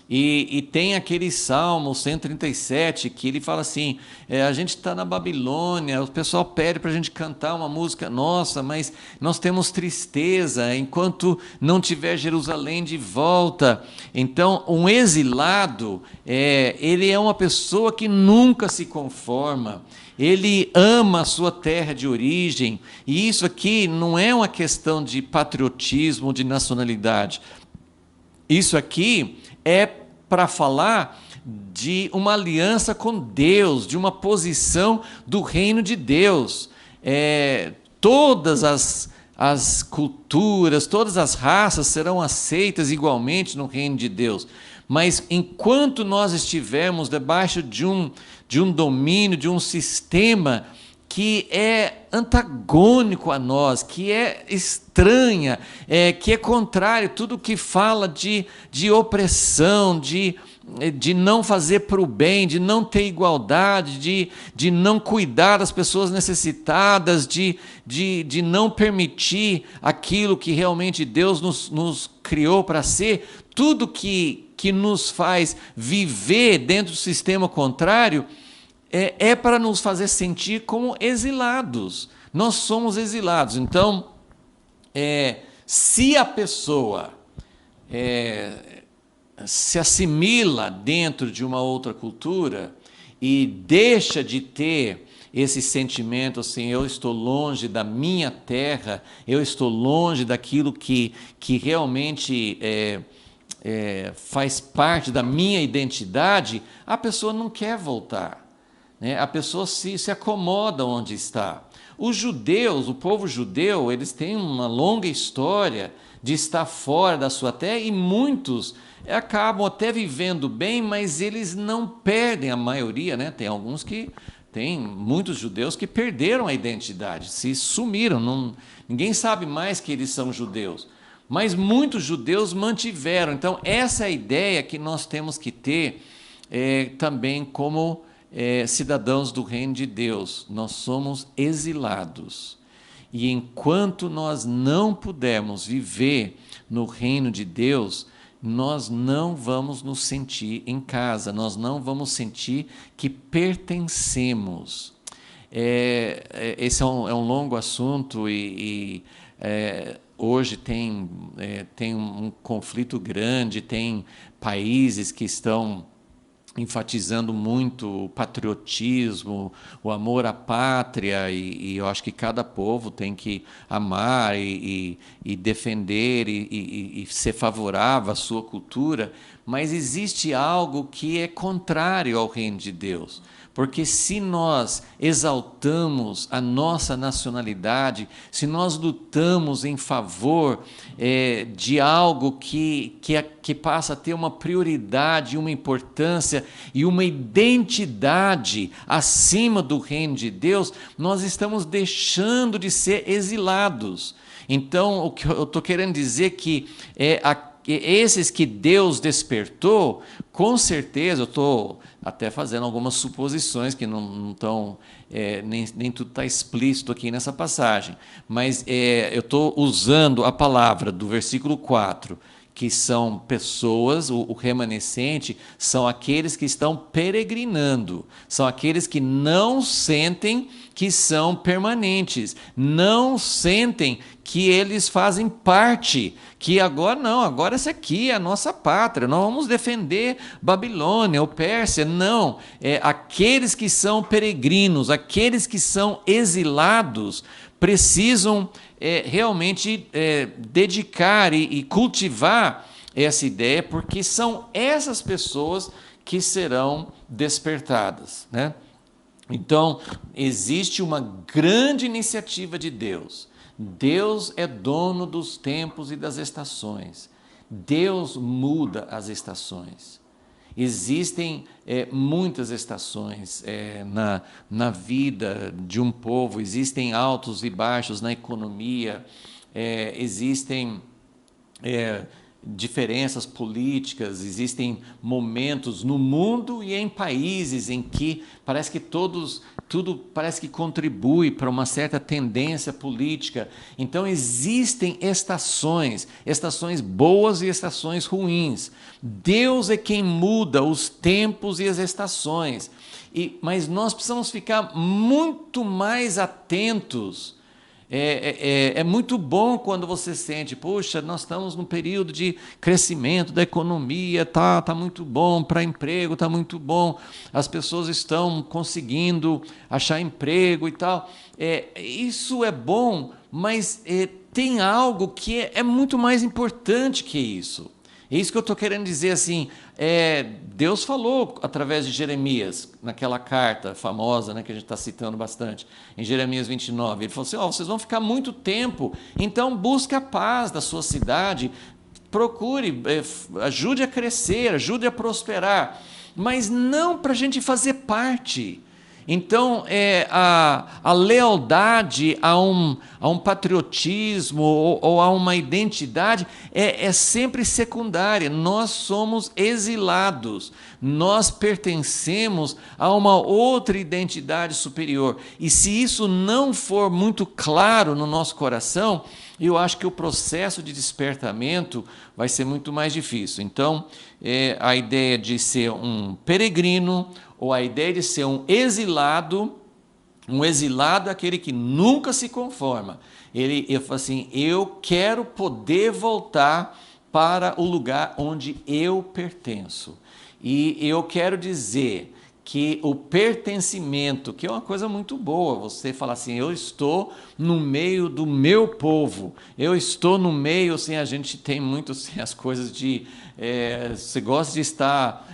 E tem aquele Salmo 137 que ele fala assim, a gente está na Babilônia, o pessoal pede para a gente cantar uma música nossa, mas nós temos tristeza enquanto não tiver Jerusalém de volta. Então, um exilado, ele é uma pessoa que nunca se conforma, ele ama a sua terra de origem, e isso aqui não é uma questão de patriotismo, de nacionalidade. Isso aqui é para falar de uma aliança com Deus, de uma posição do reino de Deus. Todas as culturas, todas as raças serão aceitas igualmente no reino de Deus. Mas enquanto nós estivermos debaixo de um domínio, de um sistema que é antagônico a nós, que é estranha, que é contrário, tudo que fala de opressão, de não fazer para o bem, de não ter igualdade, de não cuidar das pessoas necessitadas, de não permitir aquilo que realmente Deus nos criou para ser, tudo que nos faz viver dentro do sistema contrário, é para nos fazer sentir como exilados. Nós somos exilados. Então, se a pessoa se assimila dentro de uma outra cultura e deixa de ter esse sentimento assim, eu estou longe da minha terra, eu estou longe daquilo que realmente faz parte da minha identidade, a pessoa não quer voltar, né? A pessoa se acomoda onde está. Os judeus, o povo judeu, eles têm uma longa história de estar fora da sua terra e muitos acabam até vivendo bem, mas eles não perdem, a maioria, né? Tem muitos judeus que perderam a identidade, se sumiram, ninguém sabe mais que eles são judeus. Mas muitos judeus mantiveram. Então, essa é a ideia que nós temos que ter também como cidadãos do reino de Deus. Nós somos exilados. E enquanto nós não pudermos viver no reino de Deus, nós não vamos nos sentir em casa, nós não vamos sentir que pertencemos. Esse é um longo assunto e hoje tem um conflito grande, tem países que estão enfatizando muito o patriotismo, o amor à pátria, e eu acho que cada povo tem que amar e defender e ser favorável à sua cultura, mas existe algo que é contrário ao reino de Deus. Porque se nós exaltamos a nossa nacionalidade, se nós lutamos em favor de algo que passa a ter uma prioridade, uma importância e uma identidade acima do reino de Deus, nós estamos deixando de ser exilados. Então, o que eu estou querendo dizer que esses que Deus despertou, com certeza, eu estou até fazendo algumas suposições que não estão, nem tudo está explícito aqui nessa passagem, mas eu estou usando a palavra do versículo 4, que são pessoas, o remanescente, são aqueles que estão peregrinando, são aqueles que não sentem que são permanentes, não sentem que eles fazem parte, que agora não, agora essa aqui é a nossa pátria, nós vamos defender Babilônia ou Pérsia, não, aqueles que são peregrinos, aqueles que são exilados, precisam realmente dedicar e cultivar essa ideia, porque são essas pessoas que serão despertadas, né? Então, existe uma grande iniciativa de Deus. Deus é dono dos tempos e das estações. Deus muda as estações. Existem muitas estações na vida de um povo, existem altos e baixos na economia, existem diferenças políticas, existem momentos no mundo e em países em que parece que tudo parece que contribui para uma certa tendência política. Então existem estações boas e estações ruins. Deus é quem muda os tempos e as estações. Mas nós precisamos ficar muito mais atentos. É muito bom quando você sente, poxa, nós estamos num período de crescimento da economia, tá muito bom para emprego, está muito bom, as pessoas estão conseguindo achar emprego e tal. Isso é bom, mas tem algo que é muito mais importante que isso. É isso que eu estou querendo dizer assim. Deus falou através de Jeremias, naquela carta famosa, né, que a gente está citando bastante, em Jeremias 29. Ele falou assim: vocês vão ficar muito tempo, então busque a paz da sua cidade, procure, ajude a crescer, ajude a prosperar, mas não para a gente fazer parte. Então, a lealdade a um patriotismo ou a uma identidade é sempre secundária. Nós somos exilados, nós pertencemos a uma outra identidade superior. E se isso não for muito claro no nosso coração, eu acho que o processo de despertamento vai ser muito mais difícil. Então, a ideia de ser um peregrino, ou a ideia de ser um exilado é aquele que nunca se conforma. Ele fala assim: eu quero poder voltar para o lugar onde eu pertenço. E eu quero dizer que o pertencimento, que é uma coisa muito boa, você falar assim, eu estou no meio do meu povo, eu estou no meio, assim, a gente tem muito assim, as coisas de, você gosta de estar,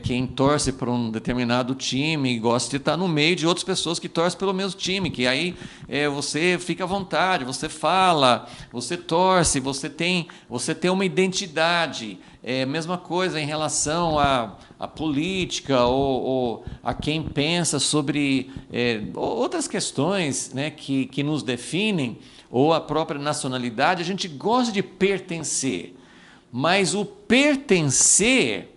quem torce para um determinado time, gosta de estar no meio de outras pessoas que torcem pelo mesmo time, que aí você fica à vontade, você fala, você torce, você tem uma identidade. Mesma coisa em relação à política ou a quem pensa sobre outras questões, né, que nos definem, ou a própria nacionalidade. A gente gosta de pertencer, mas o pertencer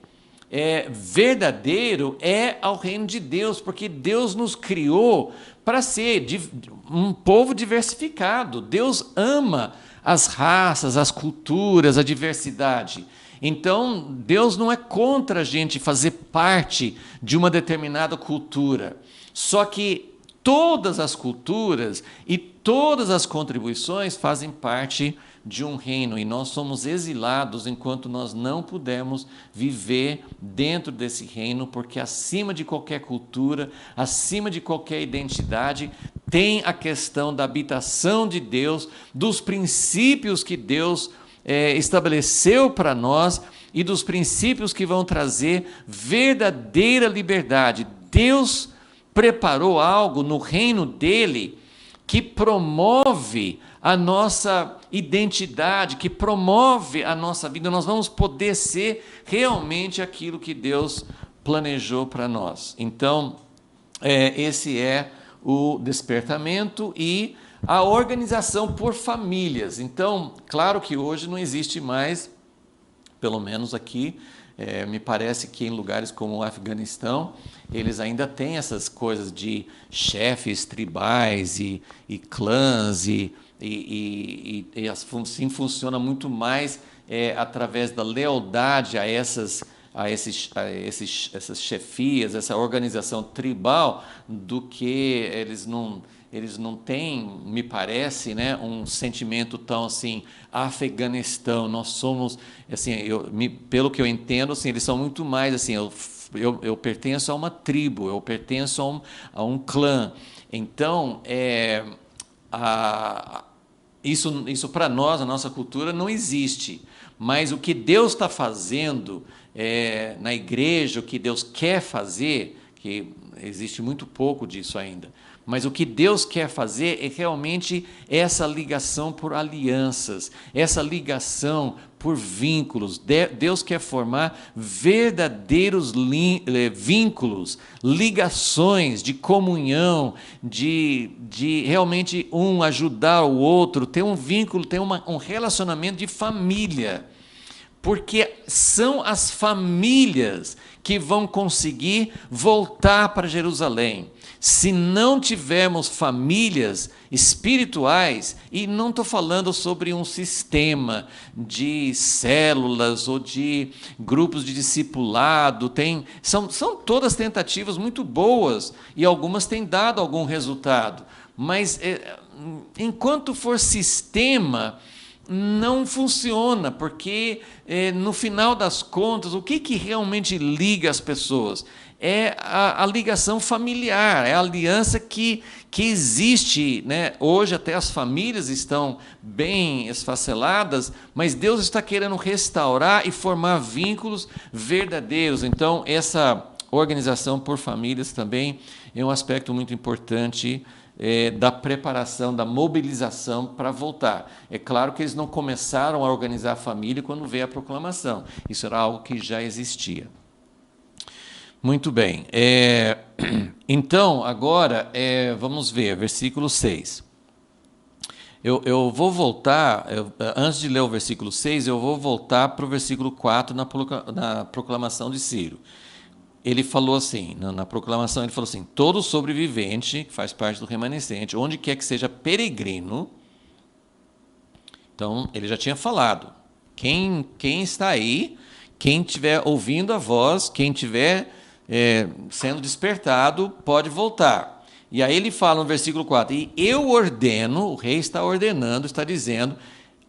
verdadeiro é ao reino de Deus, porque Deus nos criou para ser um povo diversificado. Deus ama as raças, as culturas, a diversidade. Então, Deus não é contra a gente fazer parte de uma determinada cultura. Só que todas as culturas e todas as contribuições fazem parte de um reino, e nós somos exilados enquanto nós não pudermos viver dentro desse reino, porque acima de qualquer cultura, acima de qualquer identidade, tem a questão da habitação de Deus, dos princípios que Deus estabeleceu para nós e dos princípios que vão trazer verdadeira liberdade. Deus preparou algo no reino dele que promove a nossa identidade, que promove a nossa vida. Nós vamos poder ser realmente aquilo que Deus planejou para nós. Então, esse é o despertamento e a organização por famílias. Então, claro que hoje não existe mais, pelo menos aqui, me parece que em lugares como o Afeganistão, eles ainda têm essas coisas de chefes tribais e clãs, assim funciona muito mais através da lealdade a essas chefias, essa organização tribal, do que eles não têm, me parece, né, um sentimento tão assim, Afeganistão, nós somos, assim, pelo que eu entendo, assim, eles são muito mais assim, eu pertenço a uma tribo, eu pertenço a um clã. Então, isso para nós, a nossa cultura, não existe. Mas o que Deus está fazendo na igreja, o que Deus quer fazer, que existe muito pouco disso ainda, mas o que Deus quer fazer é realmente essa ligação por alianças, essa ligação por vínculos. Deus quer formar verdadeiros vínculos, ligações de comunhão, de realmente um ajudar o outro, ter um vínculo, ter um relacionamento de família. Porque são as famílias que vão conseguir voltar para Jerusalém. Se não tivermos famílias espirituais, e não estou falando sobre um sistema de células ou de grupos de discipulado, são todas tentativas muito boas e algumas têm dado algum resultado, mas enquanto for sistema, não funciona, porque no final das contas, o que realmente liga as pessoas? É a ligação familiar, é a aliança que existe, né? Hoje até as famílias estão bem esfaceladas, mas Deus está querendo restaurar e formar vínculos verdadeiros. Então, essa organização por famílias também é um aspecto muito importante da preparação, da mobilização para voltar. É claro que eles não começaram a organizar a família quando veio a proclamação. Isso era algo que já existia. Muito bem. Então, agora, vamos ver, versículo 6. Eu vou voltar, antes de ler o versículo 6, eu vou voltar para o versículo 4 na proclamação de Ciro. Ele falou assim, na proclamação, ele falou assim: todo sobrevivente, que faz parte do remanescente, onde quer que seja peregrino. Então, ele já tinha falado. Quem está aí, quem estiver ouvindo a voz, quem estiver sendo despertado, pode voltar. E aí ele fala no versículo 4, e eu ordeno, o rei está ordenando, está dizendo,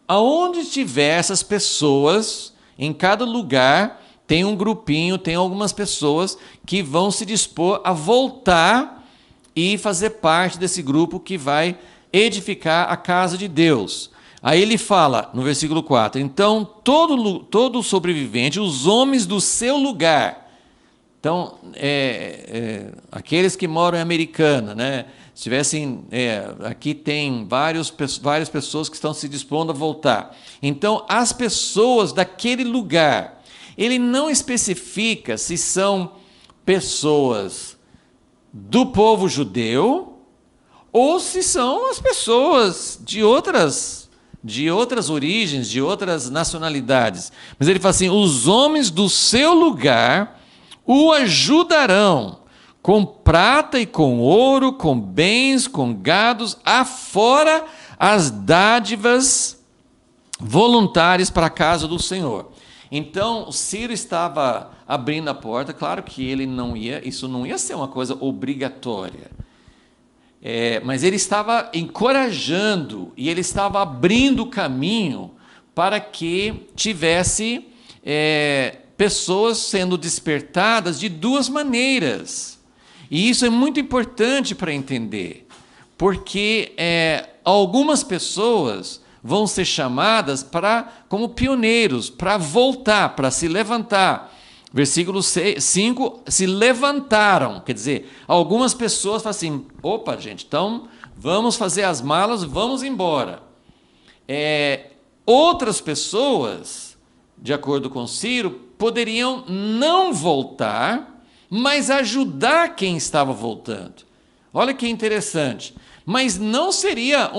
aonde tiver essas pessoas, em cada lugar tem um grupinho, tem algumas pessoas que vão se dispor a voltar e fazer parte desse grupo que vai edificar a casa de Deus. Aí ele fala, no versículo 4, então todo sobrevivente, os homens do seu lugar, então, aqueles que moram em Americana, né? Se tivessem, aqui tem várias pessoas que estão se dispondo a voltar. Então, as pessoas daquele lugar, ele não especifica se são pessoas do povo judeu ou se são as pessoas de outras origens, de outras nacionalidades. Mas ele fala assim, os homens do seu lugar o ajudarão com prata e com ouro, com bens, com gados, afora as dádivas voluntárias para a casa do Senhor. Então, Ciro estava abrindo a porta, claro que isso não ia ser uma coisa obrigatória, mas ele estava encorajando e ele estava abrindo o caminho para que tivesse pessoas sendo despertadas de duas maneiras. E isso é muito importante para entender, porque algumas pessoas vão ser chamadas como pioneiros, para voltar, para se levantar. Versículo 5, se levantaram, quer dizer, algumas pessoas falam assim, opa gente, então vamos fazer as malas, vamos embora. Outras pessoas, de acordo com Ciro, poderiam não voltar, mas ajudar quem estava voltando. Olha que interessante. Mas não seria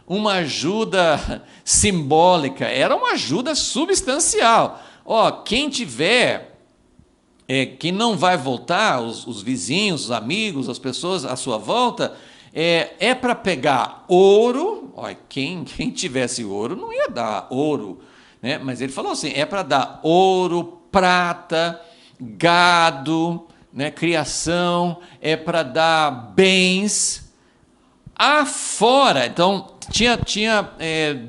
uma ajuda simbólica, era uma ajuda substancial. Quem tiver, quem não vai voltar, os vizinhos, os amigos, as pessoas à sua volta, para pegar ouro. Quem tivesse ouro não ia dar ouro, né? Mas ele falou assim, para dar ouro, prata, gado, né, criação, para dar bens afora. Então, tinha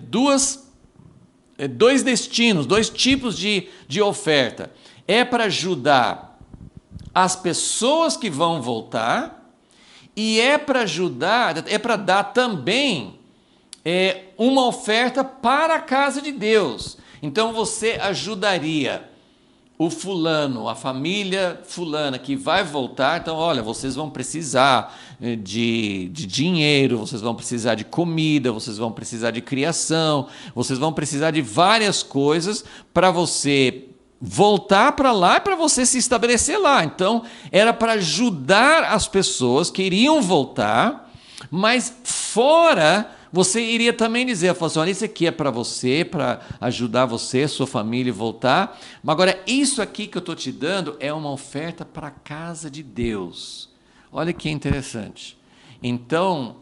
dois destinos, dois tipos de oferta. Para ajudar as pessoas que vão voltar e para dar também uma oferta para a casa de Deus. Então você ajudaria o fulano, a família fulana que vai voltar. Então, olha, vocês vão precisar de dinheiro, vocês vão precisar de comida, vocês vão precisar de criação, vocês vão precisar de várias coisas para você voltar para lá e para você se estabelecer lá. Então, era para ajudar as pessoas que iriam voltar, mas fora você iria também dizer, assim, olha, isso aqui é para você, para ajudar você, sua família a voltar. Mas agora, isso aqui que eu estou te dando é uma oferta para a casa de Deus. Olha que interessante. Então,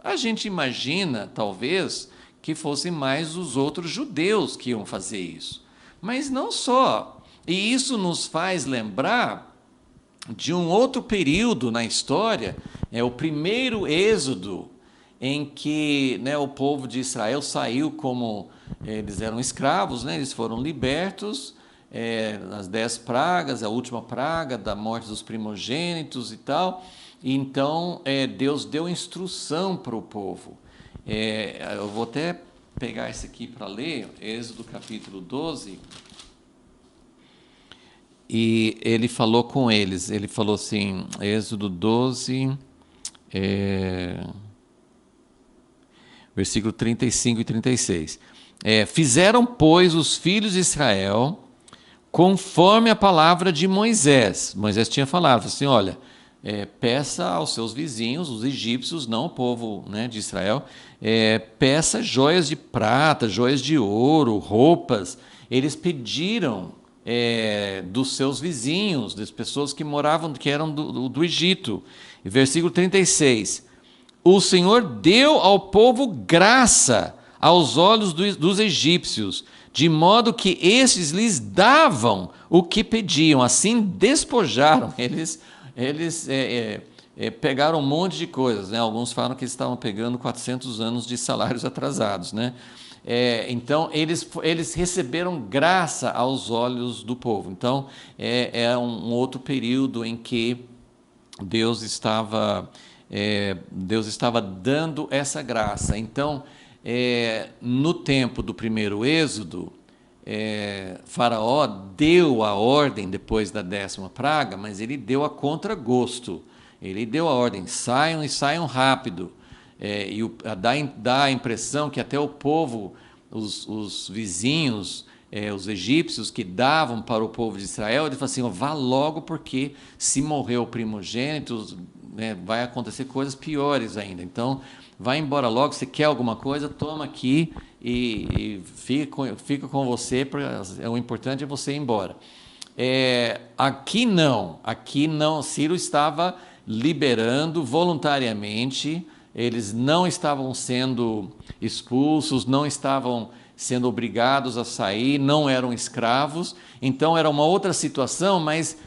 a gente imagina, talvez, que fossem mais os outros judeus que iam fazer isso. Mas não só. E isso nos faz lembrar de um outro período na história, o primeiro êxodo, em que, né, o povo de Israel saiu como eles eram escravos, né, eles foram libertos, as 10 pragas, a última praga da morte dos primogênitos e tal. E então Deus deu instrução para o povo. Eu vou até pegar esse aqui para ler, Êxodo capítulo 12. E ele falou com eles, ele falou assim, Êxodo 12, versículo 35 e 36. Fizeram, pois, os filhos de Israel conforme a palavra de Moisés. Moisés tinha falado assim, olha, peça aos seus vizinhos, os egípcios, não o povo, né, de Israel, peça joias de prata, joias de ouro, roupas. Eles pediram dos seus vizinhos, das pessoas que eram do Egito. E versículo 36. O Senhor deu ao povo graça aos olhos dos egípcios, de modo que estes lhes davam o que pediam. Assim despojaram. Eles pegaram um monte de coisas, né? Alguns falam que eles estavam pegando 400 anos de salários atrasados, né? Então, eles receberam graça aos olhos do povo. Então, é um outro período em que Deus estava dando essa graça. Então, no tempo do primeiro êxodo, Faraó deu a ordem depois da 10ª praga, mas ele deu a contragosto. Ele deu a ordem: saiam e saiam rápido. Dá a impressão que até o povo, os vizinhos, os egípcios que davam para o povo de Israel, ele falou assim: vá logo, porque se morrer o primogênito, vai acontecer coisas piores ainda. Então, vai embora logo. Se quer alguma coisa, toma aqui e fica com você. O importante é você ir embora. Aqui não. Ciro estava liberando voluntariamente. Eles não estavam sendo expulsos, não estavam sendo obrigados a sair, não eram escravos. Então era uma outra situação, mas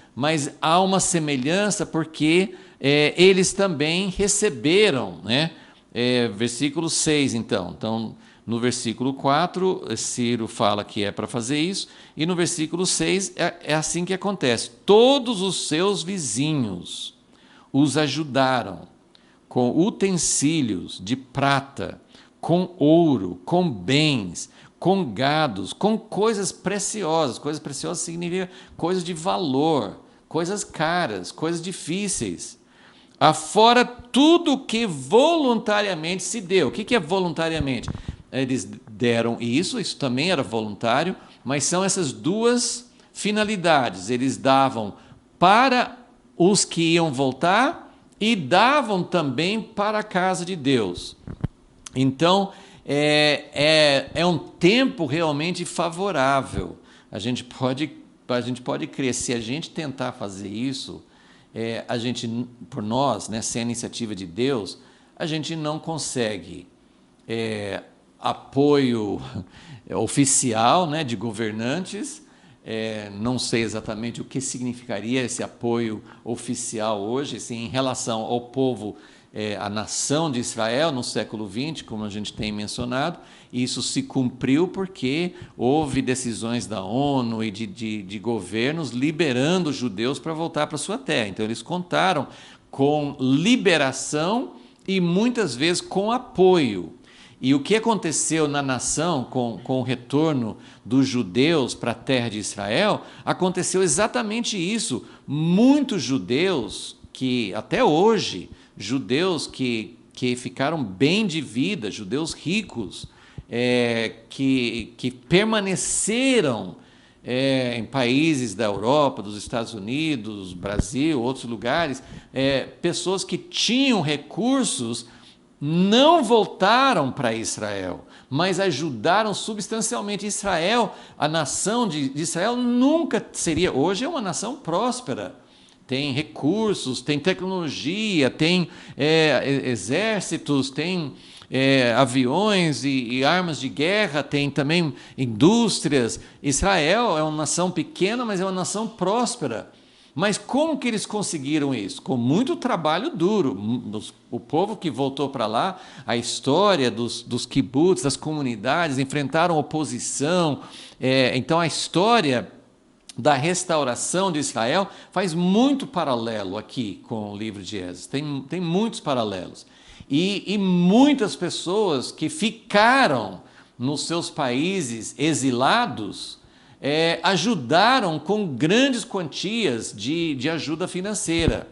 há uma semelhança, porque eles também receberam, né? Versículo 6, então, no versículo 4, Ciro fala que é para fazer isso, e no versículo 6 é assim que acontece: todos os seus vizinhos os ajudaram com utensílios de prata, com ouro, com bens, com gados, com coisas preciosas. Coisas preciosas significa coisas de valor, coisas caras, coisas difíceis. Afora tudo que voluntariamente se deu. O que é voluntariamente? Eles deram isso também era voluntário, mas são essas duas finalidades. Eles davam para os que iam voltar e davam também para a casa de Deus. Então, é um tempo realmente favorável. A gente pode crer, se a gente tentar fazer isso, por nós, né, sem a iniciativa de Deus, a gente não consegue apoio oficial, né, de governantes. Não sei exatamente o que significaria esse apoio oficial hoje, assim, em relação ao povo, a nação de Israel no século XX, como a gente tem mencionado. Isso se cumpriu porque houve decisões da ONU e de governos liberando os judeus para voltar para sua terra. Então, eles contaram com liberação e muitas vezes com apoio. E o que aconteceu na nação com o retorno dos judeus para a terra de Israel, aconteceu exatamente isso. Muitos judeus que, até hoje, judeus que ficaram bem de vida, judeus ricos, que permaneceram em países da Europa, dos Estados Unidos, Brasil, outros lugares, pessoas que tinham recursos, não voltaram para Israel, mas ajudaram substancialmente. Israel, a nação de Israel nunca seria, hoje é uma nação próspera, tem recursos, tem tecnologia, tem exércitos, tem aviões e armas de guerra, tem também indústrias. Israel é uma nação pequena, mas é uma nação próspera. Mas como que eles conseguiram isso? Com muito trabalho duro. O povo que voltou para lá, a história dos kibbutz, das comunidades, enfrentaram oposição. Então, a história da restauração de Israel faz muito paralelo aqui com o livro de Esdras. Tem muitos paralelos. E muitas pessoas que ficaram nos seus países exilados, ajudaram com grandes quantias de ajuda financeira,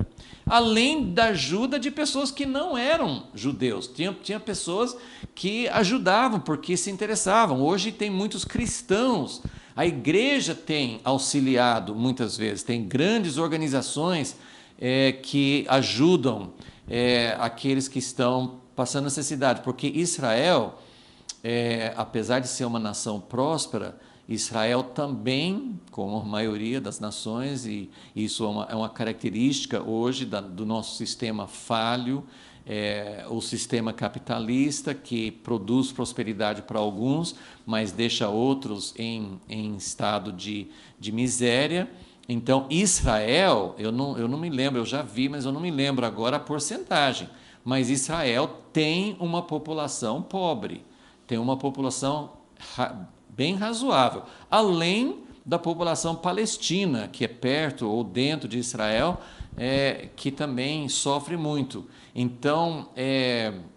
além da ajuda de pessoas que não eram judeus. Tinha pessoas que ajudavam porque se interessavam. Hoje tem muitos cristãos. A igreja tem auxiliado muitas vezes, tem grandes organizações que ajudam aqueles que estão passando necessidade, porque Israel, apesar de ser uma nação próspera, Israel também, como a maioria das nações, e isso é uma característica hoje do nosso sistema falho, o sistema capitalista que produz prosperidade para alguns, mas deixa outros em estado de miséria. Então, Israel, eu não me lembro, eu já vi, mas eu não me lembro agora a porcentagem, mas Israel tem uma população pobre, tem uma população bem razoável, além da população palestina, que é perto ou dentro de Israel, que também sofre muito. Então,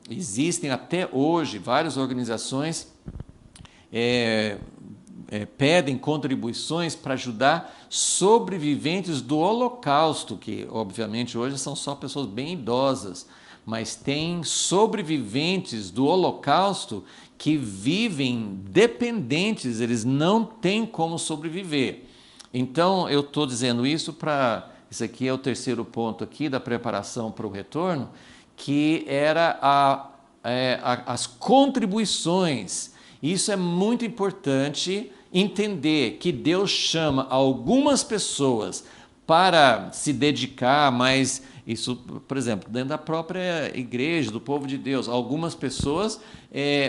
existem até hoje várias organizações pedem contribuições para ajudar sobreviventes do Holocausto, que obviamente hoje são só pessoas bem idosas, mas tem sobreviventes do Holocausto que vivem dependentes, eles não têm como sobreviver. Então, eu estou dizendo isso para... Esse aqui é o terceiro ponto aqui da preparação para o retorno, que era as contribuições. Isso é muito importante entender, que Deus chama algumas pessoas para se dedicar, mas isso, por exemplo, dentro da própria igreja, do povo de Deus, algumas pessoas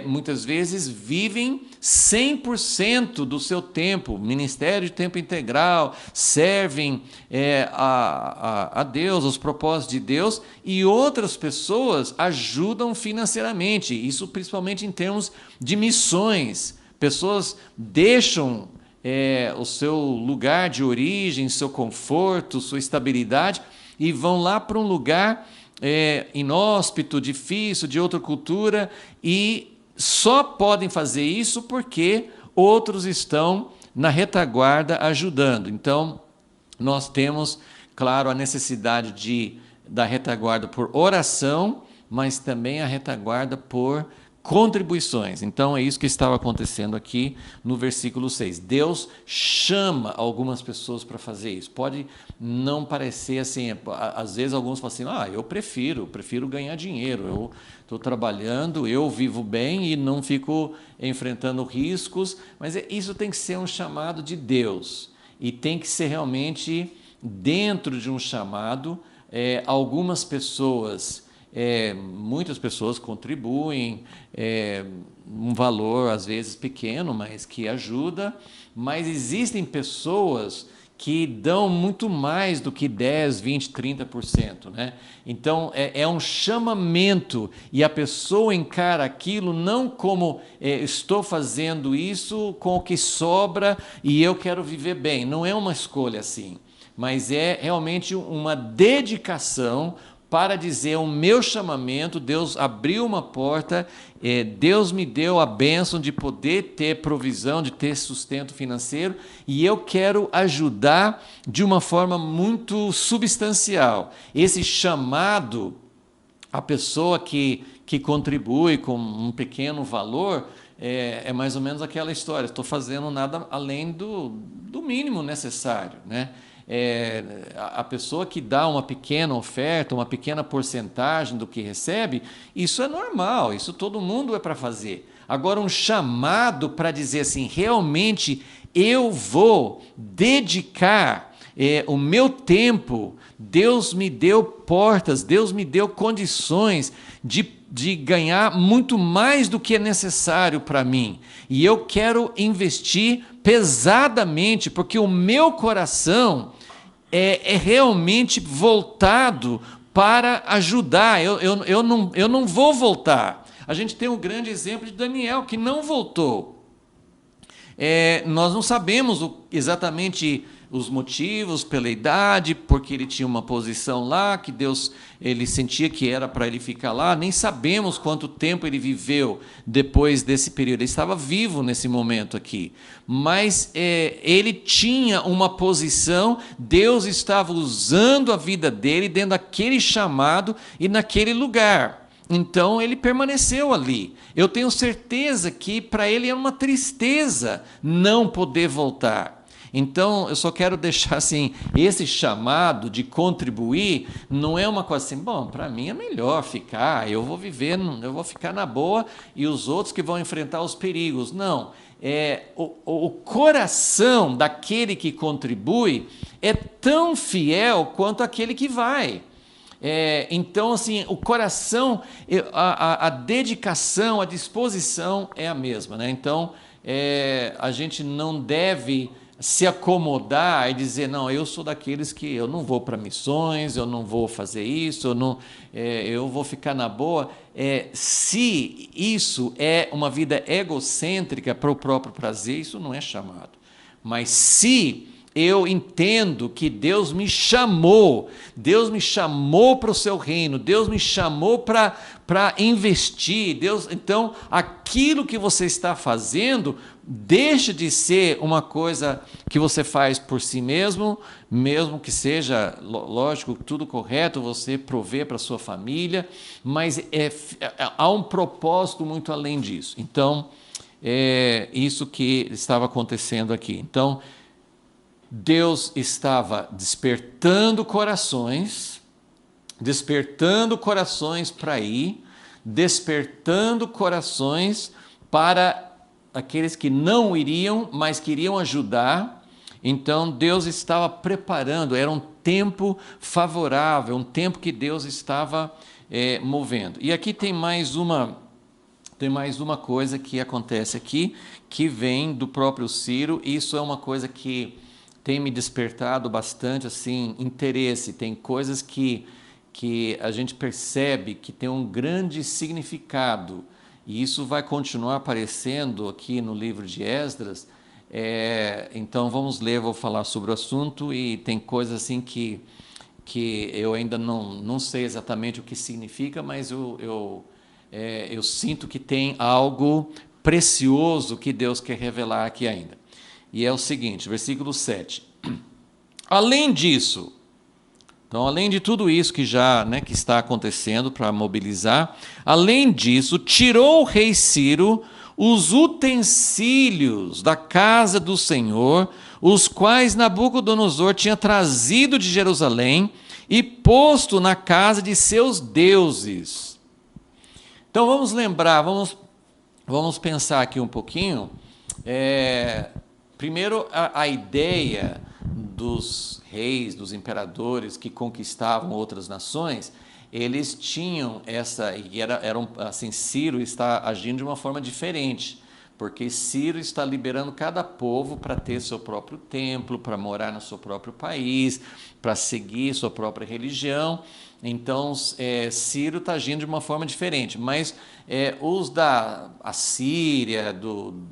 muitas vezes vivem 100% do seu tempo, ministério de tempo integral, servem a Deus, os propósitos de Deus, e outras pessoas ajudam financeiramente, isso principalmente em termos de missões. Pessoas deixam o seu lugar de origem, seu conforto, sua estabilidade, e vão lá para um lugar inóspito, difícil, de outra cultura, e só podem fazer isso porque outros estão na retaguarda ajudando. Então, nós temos, claro, a necessidade da retaguarda por oração, mas também a retaguarda por contribuições. Então, é isso que estava acontecendo aqui no versículo 6. Deus chama algumas pessoas para fazer isso. Pode não parecer assim, às vezes alguns falam assim, eu prefiro ganhar dinheiro, eu estou trabalhando, eu vivo bem e não fico enfrentando riscos, mas isso tem que ser um chamado de Deus, e tem que ser realmente dentro de um chamado. Algumas pessoas... muitas pessoas contribuem, um valor às vezes pequeno, mas que ajuda, mas existem pessoas que dão muito mais do que 10, 20, 30%, né? Então é um chamamento, e a pessoa encara aquilo não como estou fazendo isso com o que sobra e eu quero viver bem, não é uma escolha assim, mas é realmente uma dedicação para dizer o meu chamamento. Deus abriu uma porta, Deus me deu a bênção de poder ter provisão, de ter sustento financeiro, e eu quero ajudar de uma forma muito substancial. Esse chamado, a pessoa que contribui com um pequeno valor, é mais ou menos aquela história, estou fazendo nada além do mínimo necessário, né? A pessoa que dá uma pequena oferta, uma pequena porcentagem do que recebe, isso é normal, isso todo mundo é para fazer. Agora, um chamado para dizer assim, realmente eu vou dedicar o meu tempo, Deus me deu portas, Deus me deu condições de ganhar muito mais do que é necessário para mim, e eu quero investir pesadamente, porque o meu coração é realmente voltado para ajudar. Eu não vou voltar. A gente tem um grande exemplo de Daniel, que não voltou. Nós não sabemos exatamente os motivos, pela idade, porque ele tinha uma posição lá, que Deus, ele sentia que era para ele ficar lá, nem sabemos quanto tempo ele viveu depois desse período, ele estava vivo nesse momento aqui, mas ele tinha uma posição, Deus estava usando a vida dele dentro daquele chamado e naquele lugar. Então ele permaneceu ali. Eu tenho certeza que para ele era uma tristeza não poder voltar. Então, eu só quero deixar assim, esse chamado de contribuir não é uma coisa assim, bom, para mim é melhor ficar, eu vou ficar na boa e os outros que vão enfrentar os perigos. Não, o coração daquele que contribui é tão fiel quanto aquele que vai. Então, assim, o coração, a dedicação, a disposição é a mesma, né? Então, a gente não deve se acomodar e dizer, não, eu sou daqueles que eu não vou para missões, eu não vou fazer isso, eu vou ficar na boa. Se isso é uma vida egocêntrica para o próprio prazer, isso não é chamado. Mas se eu entendo que Deus me chamou para o seu reino, Deus me chamou para investir, então aquilo que você está fazendo deixa de ser uma coisa que você faz por si mesmo, mesmo que seja, lógico, tudo correto, você prover para a sua família, mas há um propósito muito além disso. Então, é isso que estava acontecendo aqui. Então, Deus estava despertando corações para ir, despertando corações para aqueles que não iriam, mas queriam ajudar. Então Deus estava preparando, era um tempo favorável, um tempo que Deus estava movendo. E aqui tem mais uma coisa que acontece aqui, que vem do próprio Ciro. Isso é uma coisa que tem me despertado bastante assim, interesse. Tem coisas que a gente percebe que tem um grande significado, e isso vai continuar aparecendo aqui no livro de Esdras. Então vamos ler, vou falar sobre o assunto, e tem coisas assim que eu ainda não sei exatamente o que significa, mas eu sinto que tem algo precioso que Deus quer revelar aqui ainda. E é o seguinte, versículo 7. Além disso, então, além de tudo isso que já que está acontecendo para mobilizar, além disso, tirou o rei Ciro os utensílios da casa do Senhor, os quais Nabucodonosor tinha trazido de Jerusalém e posto na casa de seus deuses. Então, vamos lembrar, vamos pensar aqui um pouquinho. Primeiro, a ideia dos reis, dos imperadores que conquistavam outras nações, eles tinham Ciro está agindo de uma forma diferente, porque Ciro está liberando cada povo para ter seu próprio templo, para morar no seu próprio país, para seguir sua própria religião. Então, Ciro está agindo de uma forma diferente, mas os da Assíria,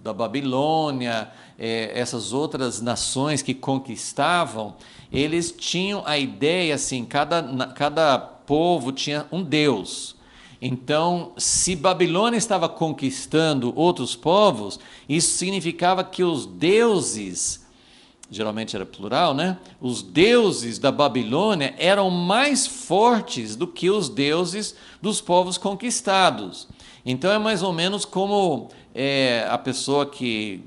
da Babilônia, essas outras nações que conquistavam, eles tinham a ideia assim, cada povo tinha um deus. Então, se Babilônia estava conquistando outros povos, isso significava que os deuses, geralmente era plural, os deuses da Babilônia eram mais fortes do que os deuses dos povos conquistados. Então é mais ou menos como a pessoa que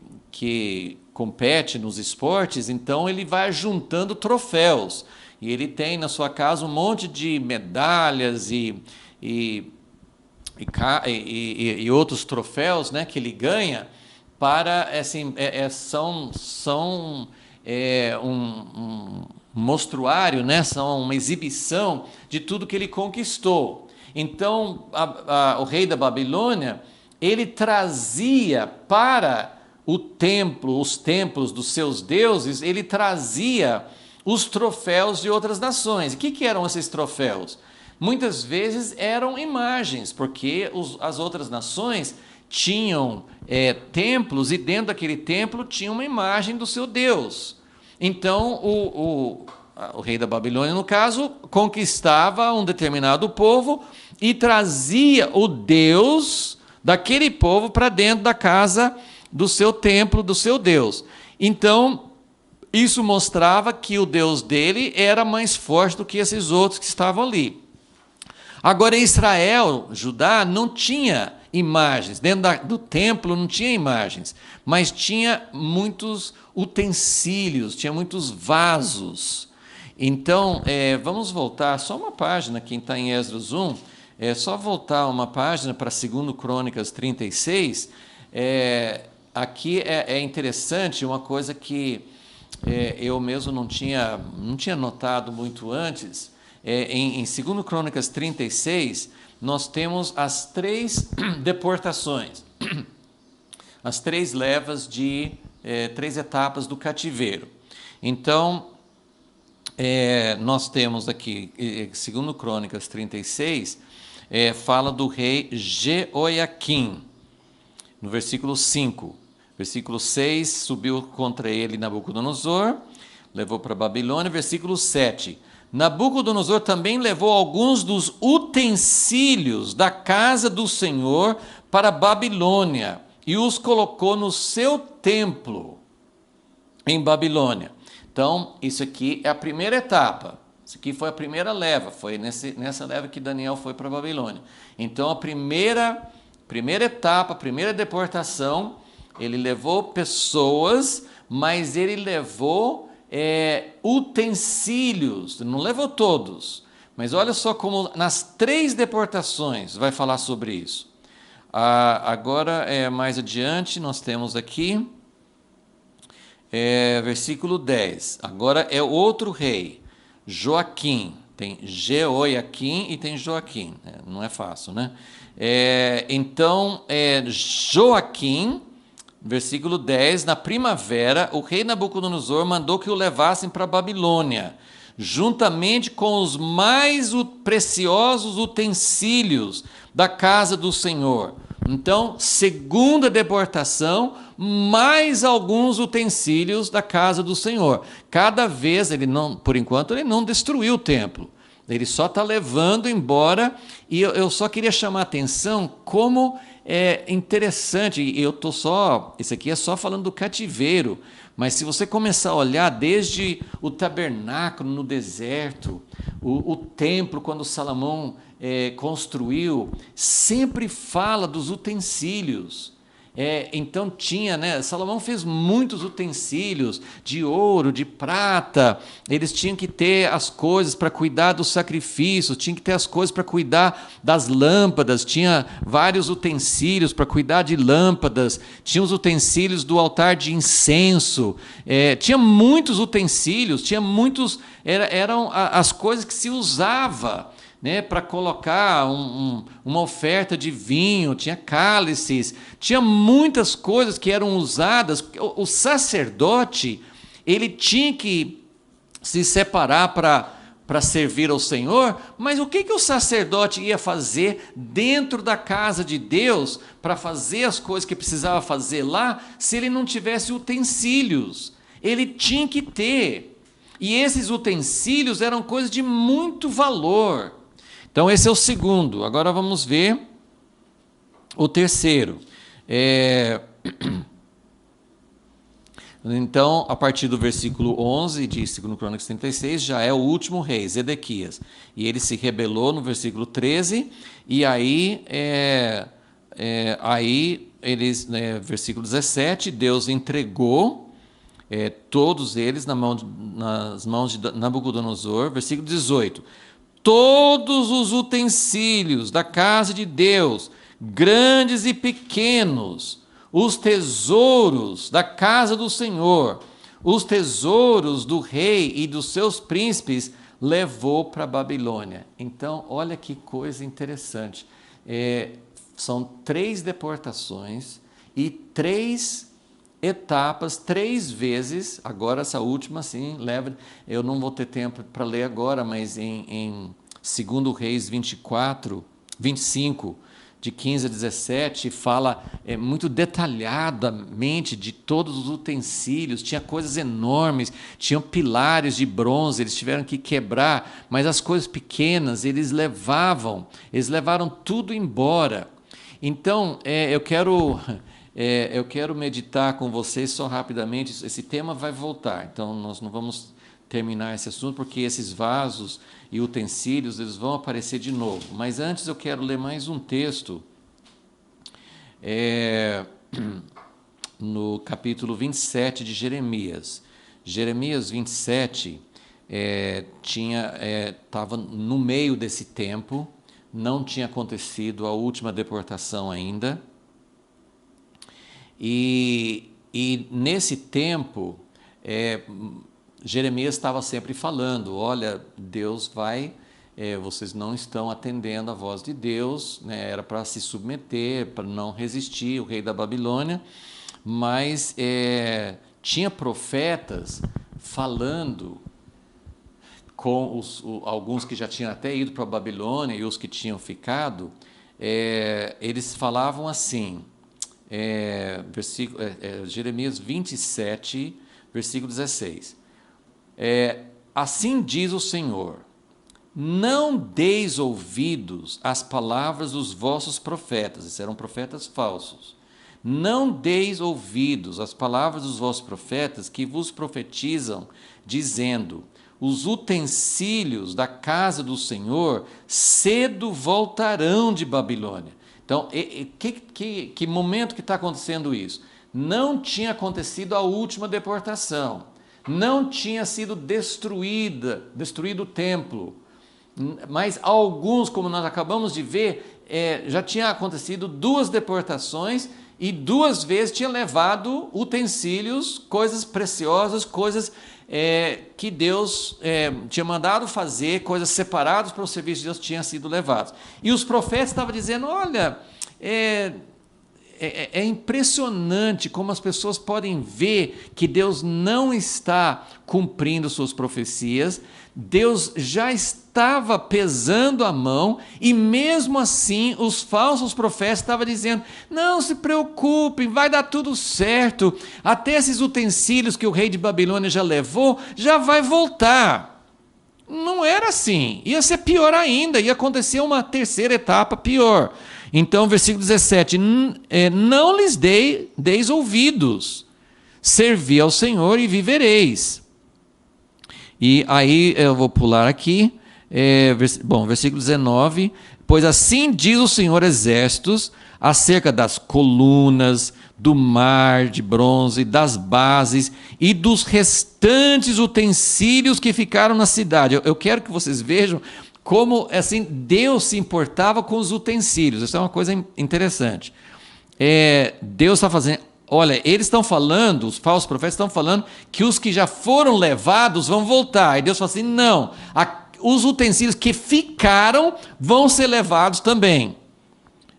compete nos esportes, então ele vai juntando troféus, e ele tem na sua casa um monte de medalhas e outros troféus que ele ganha, para assim, são um mostruário, são uma exibição de tudo que ele conquistou. Então, o rei da Babilônia, ele trazia para os templos dos seus deuses, ele trazia os troféus de outras nações. O que eram esses troféus? Muitas vezes eram imagens, porque as outras nações tinham templos, e dentro daquele templo tinha uma imagem do seu Deus. Então, o rei da Babilônia, no caso, conquistava um determinado povo e trazia o Deus daquele povo para dentro da casa do seu templo, do seu Deus. Então, isso mostrava que o Deus dele era mais forte do que esses outros que estavam ali. Agora, em Israel, Judá, não tinha imagens, dentro do templo não tinha imagens, mas tinha muitos utensílios, tinha muitos vasos. Então, vamos voltar só uma página, quem está em Esdras 1, só voltar uma página para 2 Crônicas 36. Aqui é interessante, uma coisa que eu mesmo não tinha notado muito antes. Em 2 Crônicas 36, nós temos as 3 deportações, as 3 levas de três etapas do cativeiro. Então, nós temos aqui, segundo Crônicas 36, fala do rei Jeoiaquim, no versículo 5. Versículo 6, subiu contra ele Nabucodonosor, levou para a Babilônia. Versículo 7, Nabucodonosor também levou alguns dos utensílios da casa do Senhor para a Babilônia e os colocou no seu templo em Babilônia. Então, isso aqui é a primeira etapa. Isso aqui foi a primeira leva, foi nessa leva que Daniel foi para a Babilônia. Então, a primeira etapa, a primeira deportação, ele levou pessoas, mas ele levou utensílios, não levou todos. Mas olha só como nas 3 deportações vai falar sobre isso. Agora, mais adiante, nós temos aqui, versículo 10. Agora é outro rei, Joaquim. Tem Jeoiaquim e tem Joaquim. Não é fácil, né? Então, Joaquim, versículo 10, na primavera, o rei Nabucodonosor mandou que o levassem para a Babilônia, juntamente com os mais preciosos utensílios da casa do Senhor. Então, segunda deportação, mais alguns utensílios da casa do Senhor. Cada vez, por enquanto, ele não destruiu o templo. Ele só está levando embora, e eu só queria chamar a atenção como é interessante, isso aqui é só falando do cativeiro, mas se você começar a olhar desde o tabernáculo no deserto, o templo, quando Salomão construiu, sempre fala dos utensílios. Então tinha, Salomão fez muitos utensílios de ouro, de prata. Eles tinham que ter as coisas para cuidar dos sacrifícios, tinham que ter as coisas para cuidar das lâmpadas, tinha vários utensílios para cuidar de lâmpadas, tinha os utensílios do altar de incenso, tinha muitos utensílios, eram as coisas que se usava, para colocar uma oferta de vinho, tinha cálices, tinha muitas coisas que eram usadas. O sacerdote, ele tinha que se separar para servir ao Senhor, mas o que o sacerdote ia fazer dentro da casa de Deus para fazer as coisas que precisava fazer lá, se ele não tivesse utensílios? Ele tinha que ter. E esses utensílios eram coisas de muito valor. Então, esse é o segundo. Agora vamos ver o terceiro. Então, a partir do versículo 11 de 2 Crônicas 36, já é o último rei, Zedequias. E ele se rebelou no versículo 13, e aí versículo 17, Deus entregou todos eles nas mãos de Nabucodonosor. Versículo 18, todos os utensílios da casa de Deus, grandes e pequenos, os tesouros da casa do Senhor, os tesouros do rei e dos seus príncipes, levou para a Babilônia. Então, olha que coisa interessante. São 3 deportações e 3 etapas, 3 vezes. Agora essa última, sim, eu não vou ter tempo para ler agora, mas em 2 Reis 25, de 15 a 17, fala muito detalhadamente de todos os utensílios. Tinha coisas enormes, tinham pilares de bronze, eles tiveram que quebrar, mas as coisas pequenas eles levaram tudo embora. Então, eu quero meditar com vocês só rapidamente. Esse tema vai voltar, então nós não vamos terminar esse assunto, porque esses vasos e utensílios eles vão aparecer de novo. Mas antes eu quero ler mais um texto, no capítulo 27 de Jeremias. Jeremias 27 estava no meio desse tempo, não tinha acontecido a última deportação ainda. E nesse tempo, Jeremias estava sempre falando, olha, Deus vai, vocês não estão atendendo a voz de Deus, era para se submeter, para não resistir o rei da Babilônia, mas tinha profetas falando com alguns que já tinham até ido para a Babilônia e os que tinham ficado. Eles falavam assim, Jeremias 27, versículo 16. Assim diz o Senhor: não deis ouvidos às palavras dos vossos profetas. Esses eram profetas falsos. Não deis ouvidos às palavras dos vossos profetas que vos profetizam, dizendo: os utensílios da casa do Senhor cedo voltarão de Babilônia. Então, que momento que está acontecendo isso? Não tinha acontecido a última deportação, não tinha sido destruído o templo, mas alguns, como nós acabamos de ver, já tinha acontecido 2 deportações e 2 vezes tinha levado utensílios, coisas preciosas, coisas que Deus tinha mandado fazer, coisas separadas para o serviço de Deus tinham sido levadas. E os profetas estavam dizendo: olha, é impressionante como as pessoas podem ver que Deus não está cumprindo suas profecias. Deus já estava pesando a mão e mesmo assim os falsos profetas estavam dizendo: não se preocupem, vai dar tudo certo, até esses utensílios que o rei de Babilônia já levou, já vai voltar. Não era assim, ia ser pior ainda, ia acontecer uma terceira etapa pior. Então, versículo 17, não lhes deis ouvidos, servi ao Senhor e vivereis. E aí eu vou pular aqui, versículo 19, pois assim diz o Senhor Exércitos, acerca das colunas, do mar de bronze, das bases e dos restantes utensílios que ficaram na cidade. Eu quero que vocês vejam como assim Deus se importava com os utensílios. Isso é uma coisa interessante. Deus está fazendo... Olha, eles estão falando, os falsos profetas estão falando que os que já foram levados vão voltar. E Deus fala assim: não, os utensílios que ficaram vão ser levados também,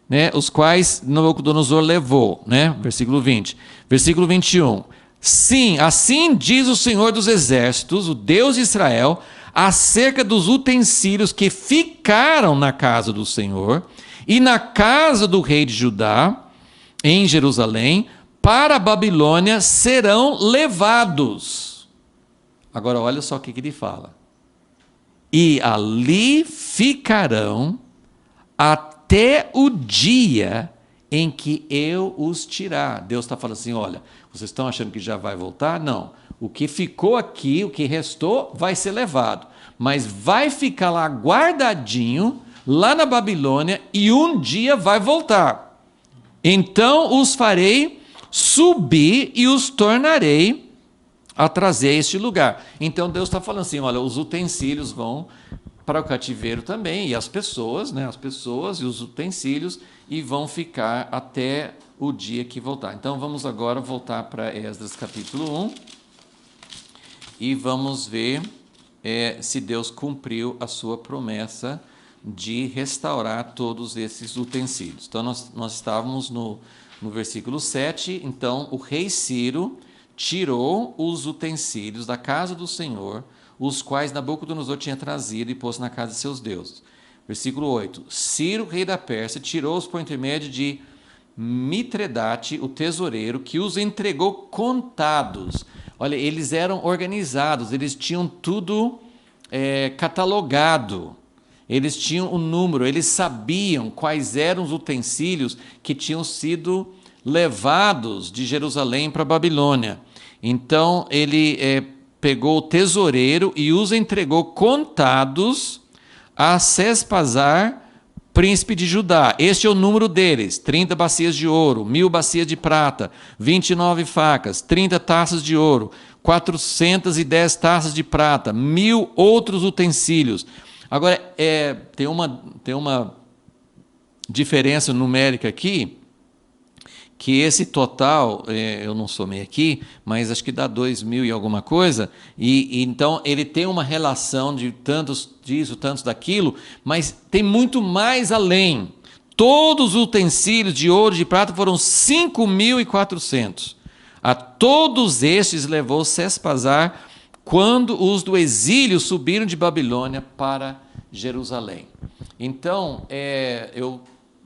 né? Os quais Nabucodonosor levou, né? Versículo 20. Versículo 21. Sim, assim diz o Senhor dos Exércitos, o Deus de Israel, acerca dos utensílios que ficaram na casa do Senhor e na casa do rei de Judá, em Jerusalém, para a Babilônia serão levados. Agora olha só o que ele fala. E ali ficarão até o dia em que eu os tirar. Deus está falando assim: olha, vocês estão achando que já vai voltar? Não. O que ficou aqui, o que restou, vai ser levado. Mas vai ficar lá guardadinho, lá na Babilônia, e um dia vai voltar. Então os farei subir e os tornarei a trazer a este lugar. Então Deus está falando assim: olha, os utensílios vão para o cativeiro também, e as pessoas, né, as pessoas e os utensílios, e vão ficar até o dia que voltar. Então vamos agora voltar para Esdras capítulo 1 e vamos ver se Deus cumpriu a sua promessa de restaurar todos esses utensílios. Então nós estávamos no versículo 7, então o rei Ciro tirou os utensílios da casa do Senhor, os quais Nabucodonosor tinha trazido e pôs na casa de seus deuses. Versículo 8, Ciro, rei da Pérsia, tirou-os por intermédio de Mitredate, o tesoureiro, que os entregou contados. Olha, eles eram organizados, eles tinham tudo catalogado. Eles tinham um número, eles sabiam quais eram os utensílios que tinham sido levados de Jerusalém para a Babilônia. Então, ele pegou o tesoureiro e os entregou contados a Sespazar, príncipe de Judá. Este é o número deles: 30 bacias de ouro, 1000 bacias de prata, 29 facas, 30 taças de ouro, 410 taças de prata, 1000 outros utensílios. Agora, tem uma diferença numérica aqui, que esse total, eu não somei aqui, mas acho que dá 2.000 e alguma coisa, e então ele tem uma relação de tantos disso, tantos daquilo, mas tem muito mais além. todos os utensílios de ouro e de prata foram 5.400. A todos estes levou Sespazar quando os do exílio subiram de Babilônia para Jerusalém. Então, eu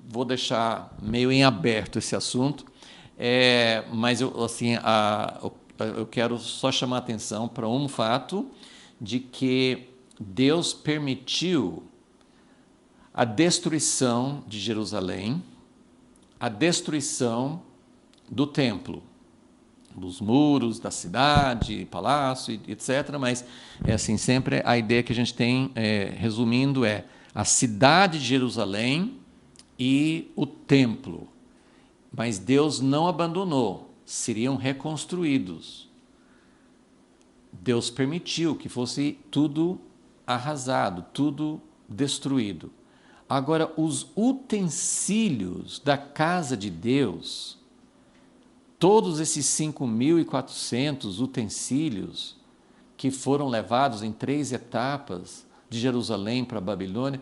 vou deixar meio em aberto esse assunto, mas eu quero só chamar a atenção para um fato de que Deus permitiu a destruição de Jerusalém, a destruição do templo, dos muros da cidade, palácio, etc. Mas assim, sempre a ideia que a gente tem, resumindo, é a cidade de Jerusalém e o templo. Mas Deus não abandonou, seriam reconstruídos. Deus permitiu que fosse tudo arrasado, tudo destruído. Agora, os utensílios da casa de Deus, todos esses 5.400 utensílios que foram levados em 3 etapas de Jerusalém para a Babilônia,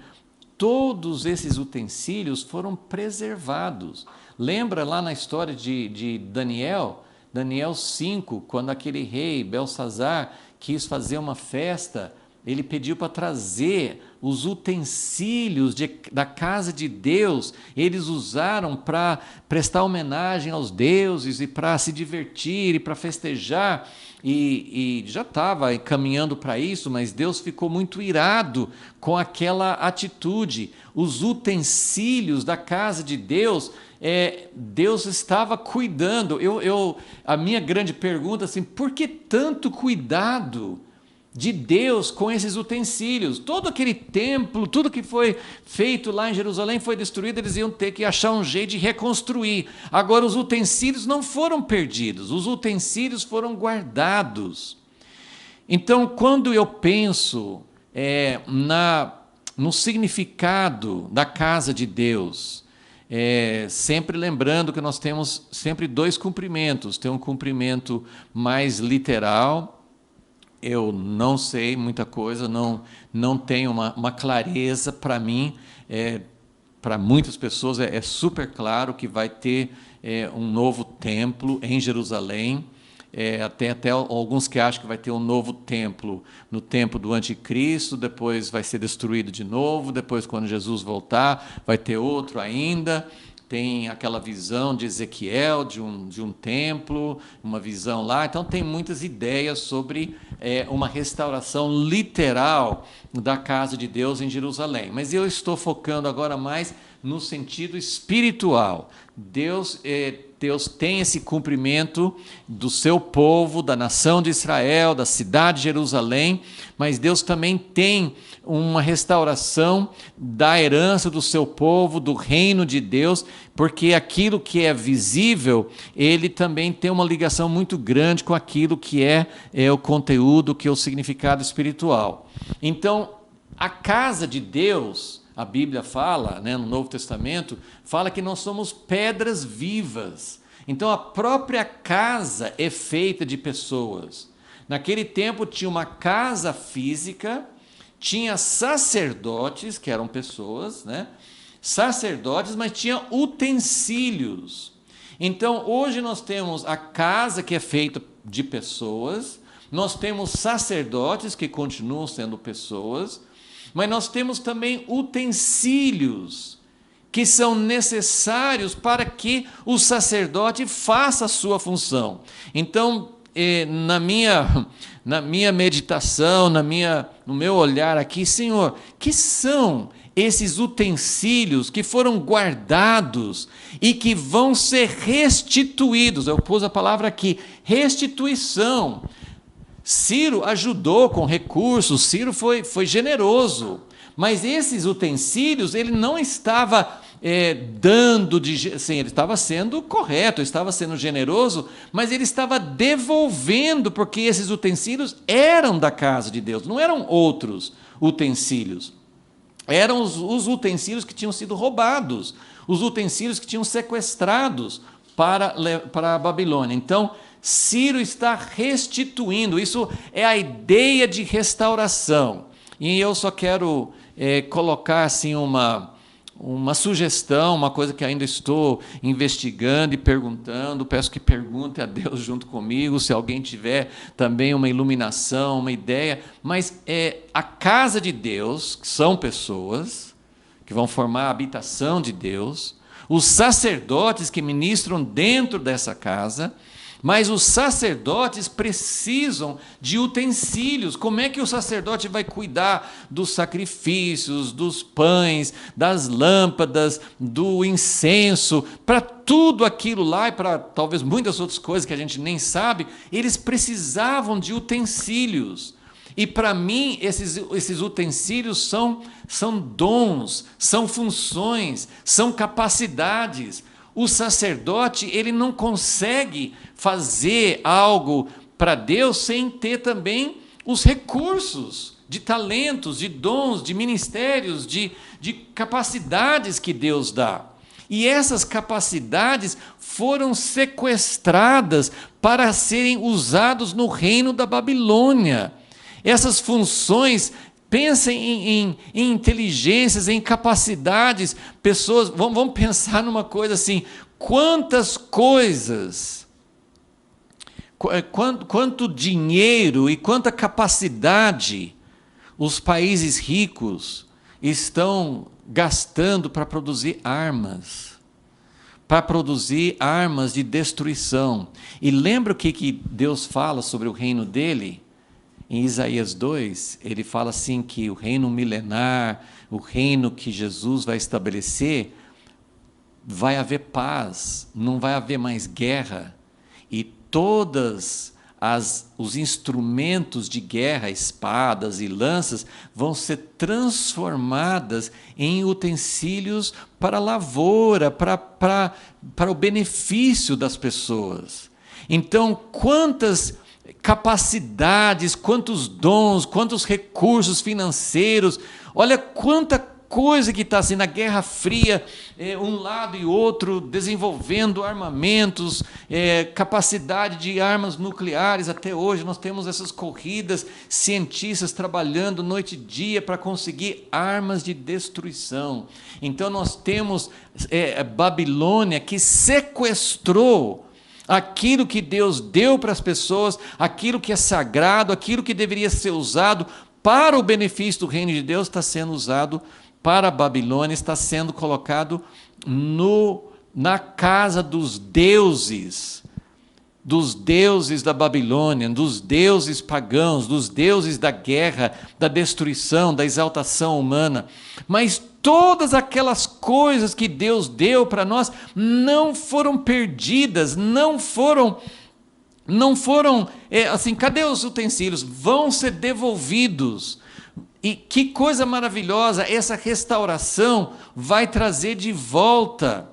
todos esses utensílios foram preservados. Lembra lá na história de Daniel 5, quando aquele rei Belsazar quis fazer uma festa, ele pediu para trazer os utensílios da casa de Deus. Eles usaram para prestar homenagem aos deuses e para se divertir e para festejar. E já estava caminhando para isso, mas Deus ficou muito irado com aquela atitude. Os utensílios da casa de Deus, Deus estava cuidando. A minha grande pergunta, assim, por que tanto cuidado de Deus com esses utensílios? Todo aquele templo, tudo que foi feito lá em Jerusalém foi destruído, eles iam ter que achar um jeito de reconstruir. Agora, os utensílios não foram perdidos, os utensílios foram guardados. Então, quando eu penso no significado da casa de Deus, sempre lembrando que nós temos sempre 2 cumprimentos. Tem um cumprimento mais literal. Eu não sei muita coisa, não tenho uma clareza. Para mim, para muitas pessoas é super claro que vai ter um novo templo em Jerusalém. Até alguns que acham que vai ter um novo templo no tempo do anticristo, depois vai ser destruído de novo, depois quando Jesus voltar vai ter outro ainda. Tem aquela visão de Ezequiel, de um templo, uma visão lá. Então, tem muitas ideias sobre uma restauração literal da casa de Deus em Jerusalém. Mas eu estou focando agora mais no sentido espiritual. Deus tem esse cumprimento do seu povo, da nação de Israel, da cidade de Jerusalém, mas Deus também tem uma restauração da herança do seu povo, do reino de Deus, porque aquilo que é visível, ele também tem uma ligação muito grande com aquilo que é o conteúdo, que é o significado espiritual. Então, a casa de Deus, a Bíblia fala, no Novo Testamento, fala que nós somos pedras vivas. Então, a própria casa é feita de pessoas. Naquele tempo, tinha uma casa física, tinha sacerdotes, que eram pessoas, sacerdotes, mas tinha utensílios. Então, hoje nós temos a casa que é feita de pessoas, nós temos sacerdotes que continuam sendo pessoas, mas nós temos também utensílios que são necessários para que o sacerdote faça a sua função. Então, na minha meditação, no meu olhar aqui, Senhor, que são esses utensílios que foram guardados e que vão ser restituídos? Eu pus a palavra aqui, restituição. Ciro ajudou com recursos, Ciro foi generoso, mas esses utensílios ele não estava dando, assim, ele estava sendo correto, estava sendo generoso, mas ele estava devolvendo, porque esses utensílios eram da casa de Deus, não eram outros utensílios, eram os utensílios que tinham sido roubados, os utensílios que tinham sequestrados para a Babilônia. Então, Ciro está restituindo, isso é a ideia de restauração. E eu só quero colocar assim uma sugestão, uma coisa que ainda estou investigando e perguntando. Peço que pergunte a Deus junto comigo, se alguém tiver também uma iluminação, uma ideia. Mas a casa de Deus, que são pessoas que vão formar a habitação de Deus, os sacerdotes que ministram dentro dessa casa, mas os sacerdotes precisam de utensílios. Como é que o sacerdote vai cuidar dos sacrifícios, dos pães, das lâmpadas, do incenso, para tudo aquilo lá e para talvez muitas outras coisas que a gente nem sabe, eles precisavam de utensílios. E para mim, esses utensílios são dons, são funções, são capacidades. O sacerdote, ele não consegue fazer algo para Deus sem ter também os recursos de talentos, de dons, de ministérios, de capacidades que Deus dá. E essas capacidades foram sequestradas para serem usadas no reino da Babilônia. Essas funções, pensem em inteligências, em capacidades, pessoas, vamos pensar numa coisa assim, quantas coisas, quanto dinheiro e quanta capacidade os países ricos estão gastando para produzir armas de destruição. E lembra o que Deus fala sobre o reino dele? Em Isaías 2, ele fala assim que o reino milenar, o reino que Jesus vai estabelecer, vai haver paz, não vai haver mais guerra, e todos os instrumentos de guerra, espadas e lanças, vão ser transformadas em utensílios para a lavoura, para o benefício das pessoas. Então, quantas capacidades, quantos dons, quantos recursos financeiros, olha quanta coisa que está assim na Guerra Fria, um lado e outro desenvolvendo armamentos, capacidade de armas nucleares. Até hoje nós temos essas corridas, cientistas trabalhando noite e dia para conseguir armas de destruição. Então nós temos Babilônia que sequestrou aquilo que Deus deu para as pessoas, aquilo que é sagrado, aquilo que deveria ser usado para o benefício do reino de Deus, está sendo usado para a Babilônia, está sendo colocado na casa dos deuses da Babilônia, dos deuses pagãos, dos deuses da guerra, da destruição, da exaltação humana. Mas todas aquelas coisas que Deus deu para nós não foram perdidas, não foram assim, cadê os utensílios? Vão ser devolvidos. E que coisa maravilhosa, essa restauração vai trazer de volta.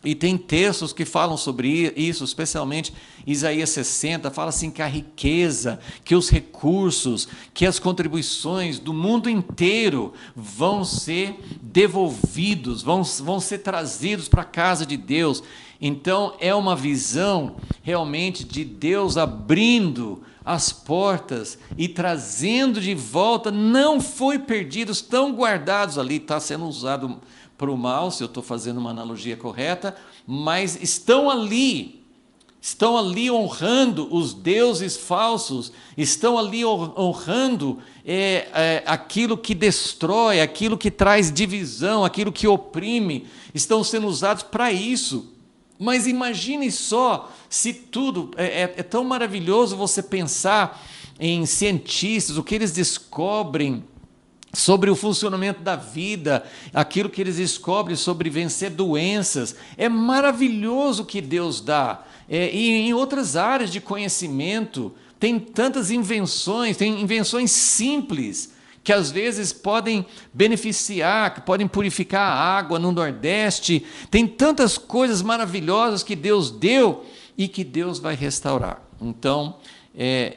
E tem textos que falam sobre isso, especialmente Isaías 60, fala assim que a riqueza, que os recursos, que as contribuições do mundo inteiro vão ser devolvidos, vão ser trazidos para a casa de Deus. Então é uma visão realmente de Deus abrindo as portas e trazendo de volta, não foi perdido, estão guardados ali, está sendo usado para o mal, se eu estou fazendo uma analogia correta, mas estão ali honrando os deuses falsos, estão ali honrando aquilo que destrói, aquilo que traz divisão, aquilo que oprime, estão sendo usados para isso. Mas imagine só se tudo, é tão maravilhoso você pensar em cientistas, o que eles descobrem sobre o funcionamento da vida, aquilo que eles descobrem sobre vencer doenças. É maravilhoso o que Deus dá. E em outras áreas de conhecimento, tem tantas invenções, tem invenções simples, que às vezes podem beneficiar, que podem purificar a água no Nordeste. Tem tantas coisas maravilhosas que Deus deu e que Deus vai restaurar. Então,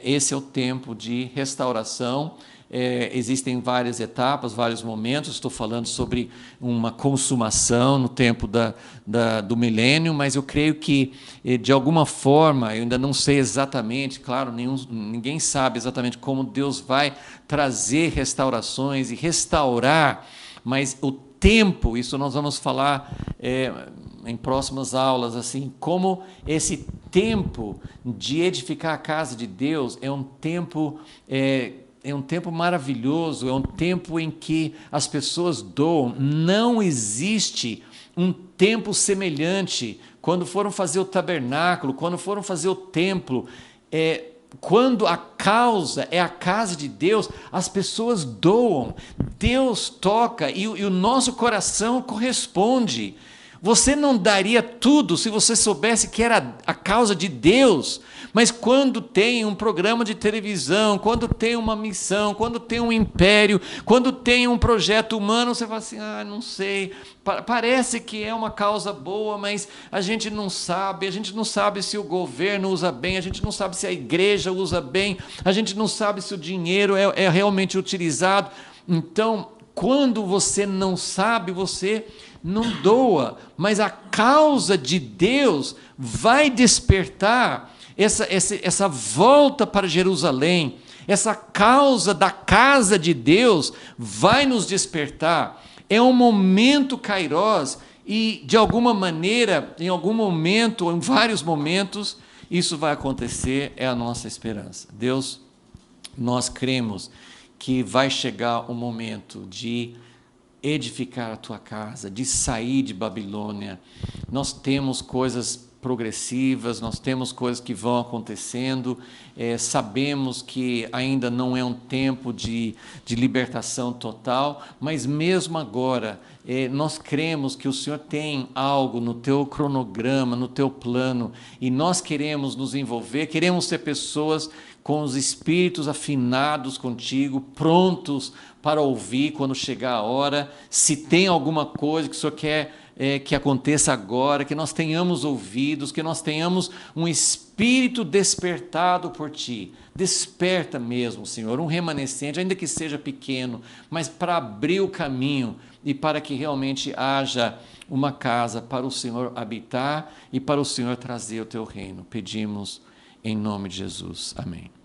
esse é o tempo de restauração. Existem várias etapas, vários momentos. Estou falando sobre uma consumação no tempo do milênio, mas eu creio que, de alguma forma, eu ainda não sei exatamente, claro, ninguém sabe exatamente como Deus vai trazer restaurações e restaurar, mas o tempo, isso nós vamos falar em próximas aulas, assim, como esse tempo de edificar a casa de Deus é um tempo maravilhoso, é um tempo em que as pessoas doam. Não existe um tempo semelhante. Quando foram fazer o tabernáculo, quando foram fazer o templo, quando a causa é a casa de Deus, as pessoas doam, Deus toca e o nosso coração corresponde. Você não daria tudo se você soubesse que era a causa de Deus, mas quando tem um programa de televisão, quando tem uma missão, quando tem um império, quando tem um projeto humano, você fala assim, não sei, parece que é uma causa boa, mas a gente não sabe se o governo usa bem, a gente não sabe se a igreja usa bem, a gente não sabe se o dinheiro é realmente utilizado. Então, quando você não sabe, você não doa, mas a causa de Deus vai despertar essa volta para Jerusalém, essa causa da casa de Deus vai nos despertar. É um momento kairós e, de alguma maneira, em algum momento, ou em vários momentos, isso vai acontecer, é a nossa esperança. Deus, nós cremos que vai chegar o momento de edificar a tua casa, de sair de Babilônia. Nós temos coisas progressivas, nós temos coisas que vão acontecendo, sabemos que ainda não é um tempo de libertação total, mas mesmo agora, nós cremos que o Senhor tem algo no teu cronograma, no teu plano, e nós queremos nos envolver, queremos ser pessoas com os espíritos afinados contigo, prontos para ouvir quando chegar a hora. Se tem alguma coisa que o Senhor quer que aconteça agora, que nós tenhamos ouvidos, que nós tenhamos um espírito despertado por Ti. Desperta mesmo, Senhor, um remanescente, ainda que seja pequeno, mas para abrir o caminho e para que realmente haja uma casa para o Senhor habitar e para o Senhor trazer o Teu reino. Pedimos em nome de Jesus. Amém.